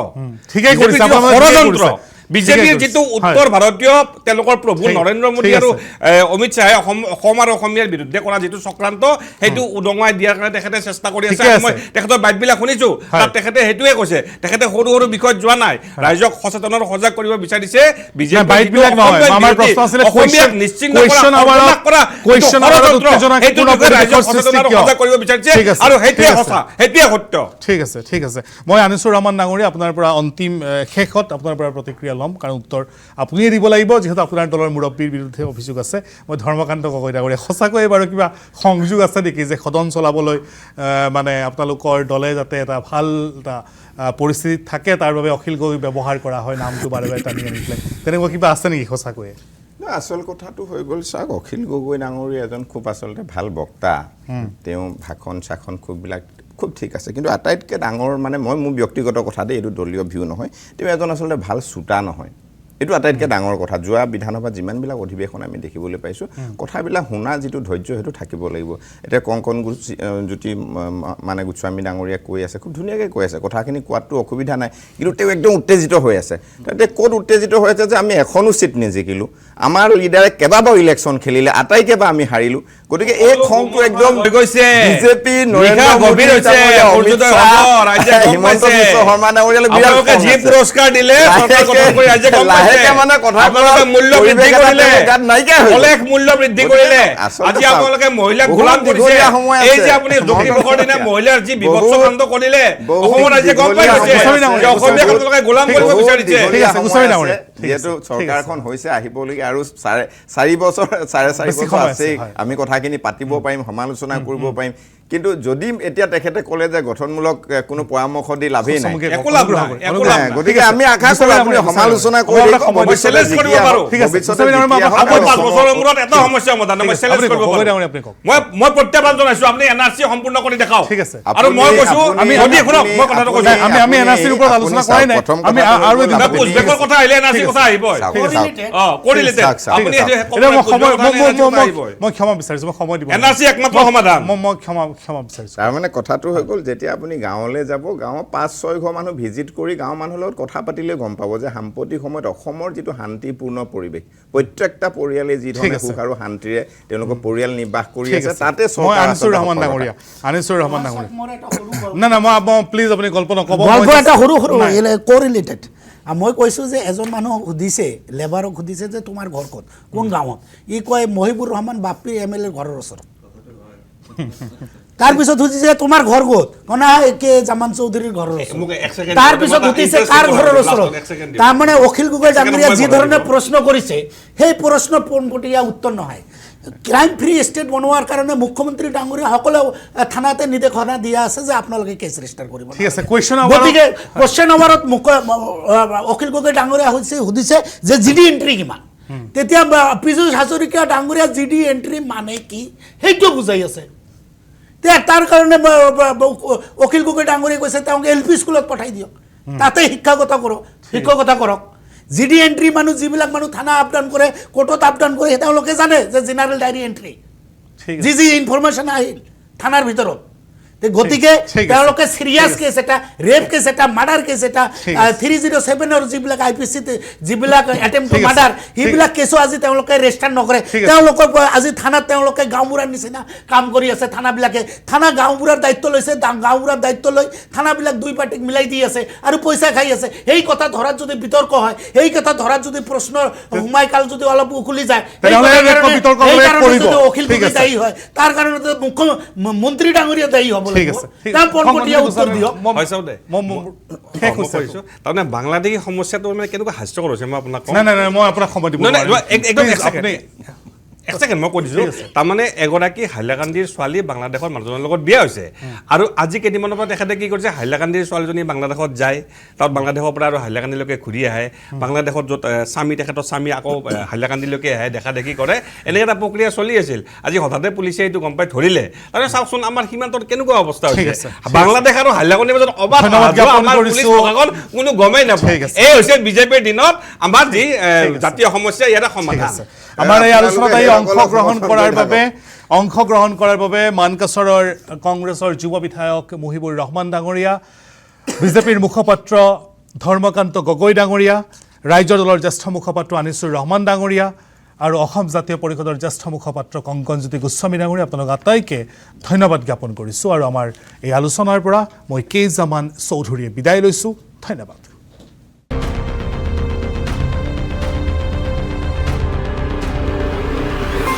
ঠিকেই কৰিছে ষড়যন্ত্ৰ বিজেপিৰ যিটো উত্তৰ ভাৰতীয় তেওঁলোকৰ প্ৰভু নৰেন্দ্ৰ মোদী আৰু অমিত শ্বাহে অসম আৰু অসমীয়াৰ বিৰুদ্ধে কৰা যিটো চক্ৰান্ত সেইটো উদঙাই দিয়াৰ কাৰণে তেখেতে চেষ্টা কৰি আছে মই তেখেতৰ বাইটবিলাক শুনিছোঁ তাত তেখেতে সেইটোৱে কৈছে তেখেতে সৰু সৰু বিষয়ত যোৱা নাই ৰাইজক সচেতনৰ সজাগ কৰিব বিচাৰিছে বিজেপিবিলাক অসমীয়াক নিশ্চিন্ত সজাগ কৰিব বিচাৰিছে আৰু সেইটোৱে সঁচা সেইটোৱে সত্য ঠিক আছে মই আনিছুৰ ৰহমান ডাঙৰীয়া আপোনাৰ পৰা অন্তিম শেষত আপোনাৰ পৰা প্ৰতিক্ৰিয়া ল'ম কাৰণ উত্তৰ আপুনিয়ে দিব লাগিব যিহেতু আপোনাৰ দলৰ মুৰব্বীৰ বিৰুদ্ধে অভিযোগ আছে মই ধৰ্মকান্ত গগৈ ডাঙৰীয়া সঁচাকৈয়ে বাৰু কিবা সংযোগ আছে নেকি যে সদন চলাবলৈ মানে আপোনালোকৰ দলে যাতে এটা ভাল এটা পৰিস্থিতিত থাকে তাৰ বাবে অখিল গগৈ ব্যৱহাৰ কৰা হয় নামটো বাৰে বাৰে টানি আনি পেলাই তেনেকুৱা কিবা আছে নেকি সঁচাকৈয়ে আচল কথাটো হৈ গ'ল চাওক অখিল গগৈ ডাঙৰীয়া এজন খুব আচলতে ভাল বক্তা তেওঁ ভাষণ চাখন খুব ঠিক আছে কিন্তু আটাইতকৈ ডাঙৰ মানে মই মোৰ ব্যক্তিগত কথা দেই এইটো দলীয় ভিউ নহয় তেওঁ এজন আচলতে ভাল শ্ৰোতা নহয় এইটো আটাইতকৈ ডাঙৰ কথা যোৱা বিধানসভাত যিমানবিলাক অধিৱেশন আমি দেখিবলৈ পাইছোঁ কথাবিলাক শুনা যিটো ধৈৰ্য সেইটো থাকিব লাগিব এতিয়া কংকন জ্যোতি মানে গোস্বামী ডাঙৰীয়াই কৈ আছে খুব ধুনীয়াকৈ কৈ আছে কথাখিনি কোৱাটো অসুবিধা নাই কিন্তু তেওঁ একদম উত্তেজিত হৈ আছে তাতে ক'ত উত্তেজিত হৈ আছে যে আমি এখনো চিট নিজিকিলোঁ আমাৰ লিডাৰে কেইবাবাৰো ইলেকশ্যন খেলিলে আটাইকেইবাৰ আমি হাৰিলোঁ গতিকে এই খংটো একদম বিজেপি নৰেন্দ্ৰ মোদী হিমন্ত বিশ্ব শৰ্মা ডাঙৰীয়ালৈ পুৰস্কাৰ দিলে মানে কথা মূল্য বৃদ্ধি কৰিলে অলেখ মূল্য বৃদ্ধি কৰিলে আজি আপোনালোকে মহিলাক গোলাম কৰিছে এই যে আপুনি যোগী দিৱসৰ দিনা মহিলাৰ যি বিভৎস কাণ্ড কৰিলে অসমৰ ৰাইজে গম পাই গৈছে যে অসমীয়াক আপোনালোকে গোলাম কৰিব বিচাৰিছে যিহেতু চৰকাৰখন হৈছে আহিবলগীয়া আৰু 4.5 বছৰ 4.5 বছৰ আছে আমি কথাখিনি পাতিব পাৰিম সমালোচনা কৰিব পাৰিম কিন্তু যদি এতিয়া তেখেতে ক'লে যে গঠনমূলক কোনো পৰামৰ্শ দি লাভেই নাই গতিকে আমি আশা কৰোঁ আপুনি সমালোচনা কৰি মই প্ৰত্যাহ্বান জনাইছোঁ আপুনি NRC সম্পূৰ্ণ কৰি দেখাওক আৰু মই কৈছোঁ মই কথাটো কৈছোঁ আমি NRCৰ ওপৰত আলোচনা কৰাই নাই আমি আৰু উজবেকৰ কথা আহিলে NRC কথা আহিব মই ক্ষমা বিচাৰিছোঁ মই সময় দিব NRC একমাত্ৰ সমাধান মই ক্ষমা বিচাৰিছোঁ তাৰমানে কথাটো হৈ গ'ল যেতিয়া আপুনি গাঁৱলৈ যাব গাঁৱৰ 5-6 ঘৰ মানুহ ভিজিট কৰি গাঁৱৰ মানুহৰ লগত কথা পাতিলে গম পাব যে সাম্প্ৰতিক সময়ত অসমৰ যিটো শান্তিপূৰ্ণ পৰিৱেশ প্ৰত্যেকটা পৰিয়ালে যি ধৰণে সুখ আৰু শান্তিৰে তেওঁলোকৰ পৰিয়াল নিৰ্বাহ কৰি আছে তাতে আনিছুৰ ৰহমান ডাঙৰীয়া না মই প্লিজ আপুনি গল্প নক'ব গল্প এটা সৰু কোৰিলেটেড মই কৈছোঁ যে এজন মানুহ সুধিছে লেবাৰক সুধিছে যে তোমাৰ ঘৰ ক'ত কোন গাঁৱত ই কয় মহিবুৰ ৰহমান বাপ্পী MLA ঘৰৰ ওচৰত তাৰপিছত সুধিছে তোমাৰ ঘৰ ক'ত কনা কে জামান চৌধুৰীৰ ঘৰৰ ওচৰত তাৰপিছত সুধিছে কাৰ ঘৰৰ ওচৰত তাৰমানে অখিল গগৈ ডাঙৰীয়া যি ধৰণে প্ৰশ্ন কৰিছে সেই প্ৰশ্ন পোনপটীয়া উত্তৰ নহয় ক্ৰাইম ফ্ৰী ষ্টেট বনোৱাৰ কাৰণে মুখ্যমন্ত্ৰী ডাঙৰীয়া সকলো থানাতে নিৰ্দেশনা দিয়া আছে যে আপোনালোকে কেছ ৰেজিষ্টাৰ কৰিব ঠিক আছে গতিকে কোৱেশ্যন আৱাৰত অখিল গগৈ ডাঙৰীয়া সুধিছে যে GD এণ্ট্ৰি কিমান তেতিয়া পীযুষ হাজৰিকা ডাঙৰীয়া জিডি এণ্ট্ৰি মানে কি সেইটো বুজাই আছে তাৰ কাৰণে অখিল গগৈ ডাঙৰীয়াই কৈছে তেওঁক LP স্কুলত পঠাই দিয়ক তাতে শিক্ষকতা কৰক জিডি এণ্ট্ৰি মানুহ যিবিলাক মানুহ থানা আপ ডাউন কৰে কোৰ্টত আপ ডাউন কৰে তেওঁলোকে জানে যে জেনাৰেল ডায়েৰী এণ্ট্ৰি যি ইনফৰমেশ্যন আহিল থানাৰ ভিতৰত গতিকে তেওঁলোকে চিৰিয়াছ কেছ এটা ৰেপ কেছ এটা মাৰ্ডাৰ কেছ এটা 307 যিবিলাক IPC যিবিলাক এটেম্প টু মাৰ্ডাৰ সেইবিলাক কেছো আজি তেওঁলোকে ৰেজিষ্টাৰ নকৰে তেওঁলোকৰ আজি থানাত তেওঁলোকে গাঁওবুঢ়াৰ নিচিনা কাম কৰি আছে থানা গাঁওবুঢ়াৰ দায়িত্ব লৈছে গাঁওবুঢ়াৰ দায়িত্ব লৈ থানাবিলাক দুই পাৰ্টিক মিলাই দি আছে আৰু পইচা খাই আছে সেই কথা ধৰাত যদি বিতৰ্ক হয় সেই কথা ধৰাত যদি প্ৰশ্নৰ হুমাইকাল যদি অলপ উকুলি যায় যদি অখিল গগৈ দায়ী হয় তাৰ কাৰণে মন্ত্ৰী ডাঙৰীয়া দায়ী হ'ব তাৰমানে বাংলাদেশী সমস্যাটো মানে কেনেকুৱা হাস্যকৰ হৈছে মই আপোনাক মই আপোনাক সময় দিব এক ছেকেণ্ড মই কৈ দিছোঁ তাৰমানে এগৰাকী হাইলাকান্দিৰ ছোৱালী বাংলাদেশৰ মানুহজনৰ লগত বিয়া হৈছে আৰু আজি কেইদিনমানৰ পৰা তেখেতে কি কৰিছে হাইলাকান্দিৰ ছোৱালীজনী বাংলাদেশত যায় তাত বাংলাদেশৰ পৰা আৰু হাইলাকান্দিলৈকে ঘূৰি আহে বাংলাদেশত য'ত তেখেতৰ স্বামী আকৌ হাইলাকান্দিলৈকে আহে দেখা দেখি কৰে এনেকৈ এটা প্ৰক্ৰিয়া চলি আছিল আজি হঠাতে পুলিচে এইটো গম পাই ধৰিলে তাৰপিছত চাওকচোন আমাৰ সীমান্তত কেনেকুৱা অৱস্থা হৈছে বাংলাদেশ আৰু হাইলাকান্দিৰ মাজত অবাধ আমাৰ পুলিচ প্ৰশাসন কোনো গমেই নাপায় এই হৈছে বিজেপিৰ দিনত আমাৰ যি জাতীয় সমস্যা ইয়াতে সমাধান আমাৰ এই আলোচনাত অংশগ্ৰহণ কৰাৰ বাবে মানকাছৰৰ কংগ্ৰেছৰ যুৱ বিধায়ক মুহিবুৰ ৰহমান ডাঙৰীয়া বিজেপিৰ মুখপাত্ৰ ধৰ্মকান্ত গগৈ ডাঙৰীয়া ৰাইজৰ দলৰ জ্যেষ্ঠ মুখপাত্ৰ আনিছুৰ ৰহমান ডাঙৰীয়া আৰু অসম জাতীয় পৰিষদৰ জ্যেষ্ঠ মুখপাত্ৰ কংকনজ্যোতি গোস্বামী ডাঙৰীয়া আপোনালোক আটাইকে ধন্যবাদ জ্ঞাপন কৰিছোঁ আৰু আমাৰ এই আলোচনাৰ পৰা মই কেইজামান চৌধুৰীয়ে বিদায় লৈছোঁ ধন্যবাদ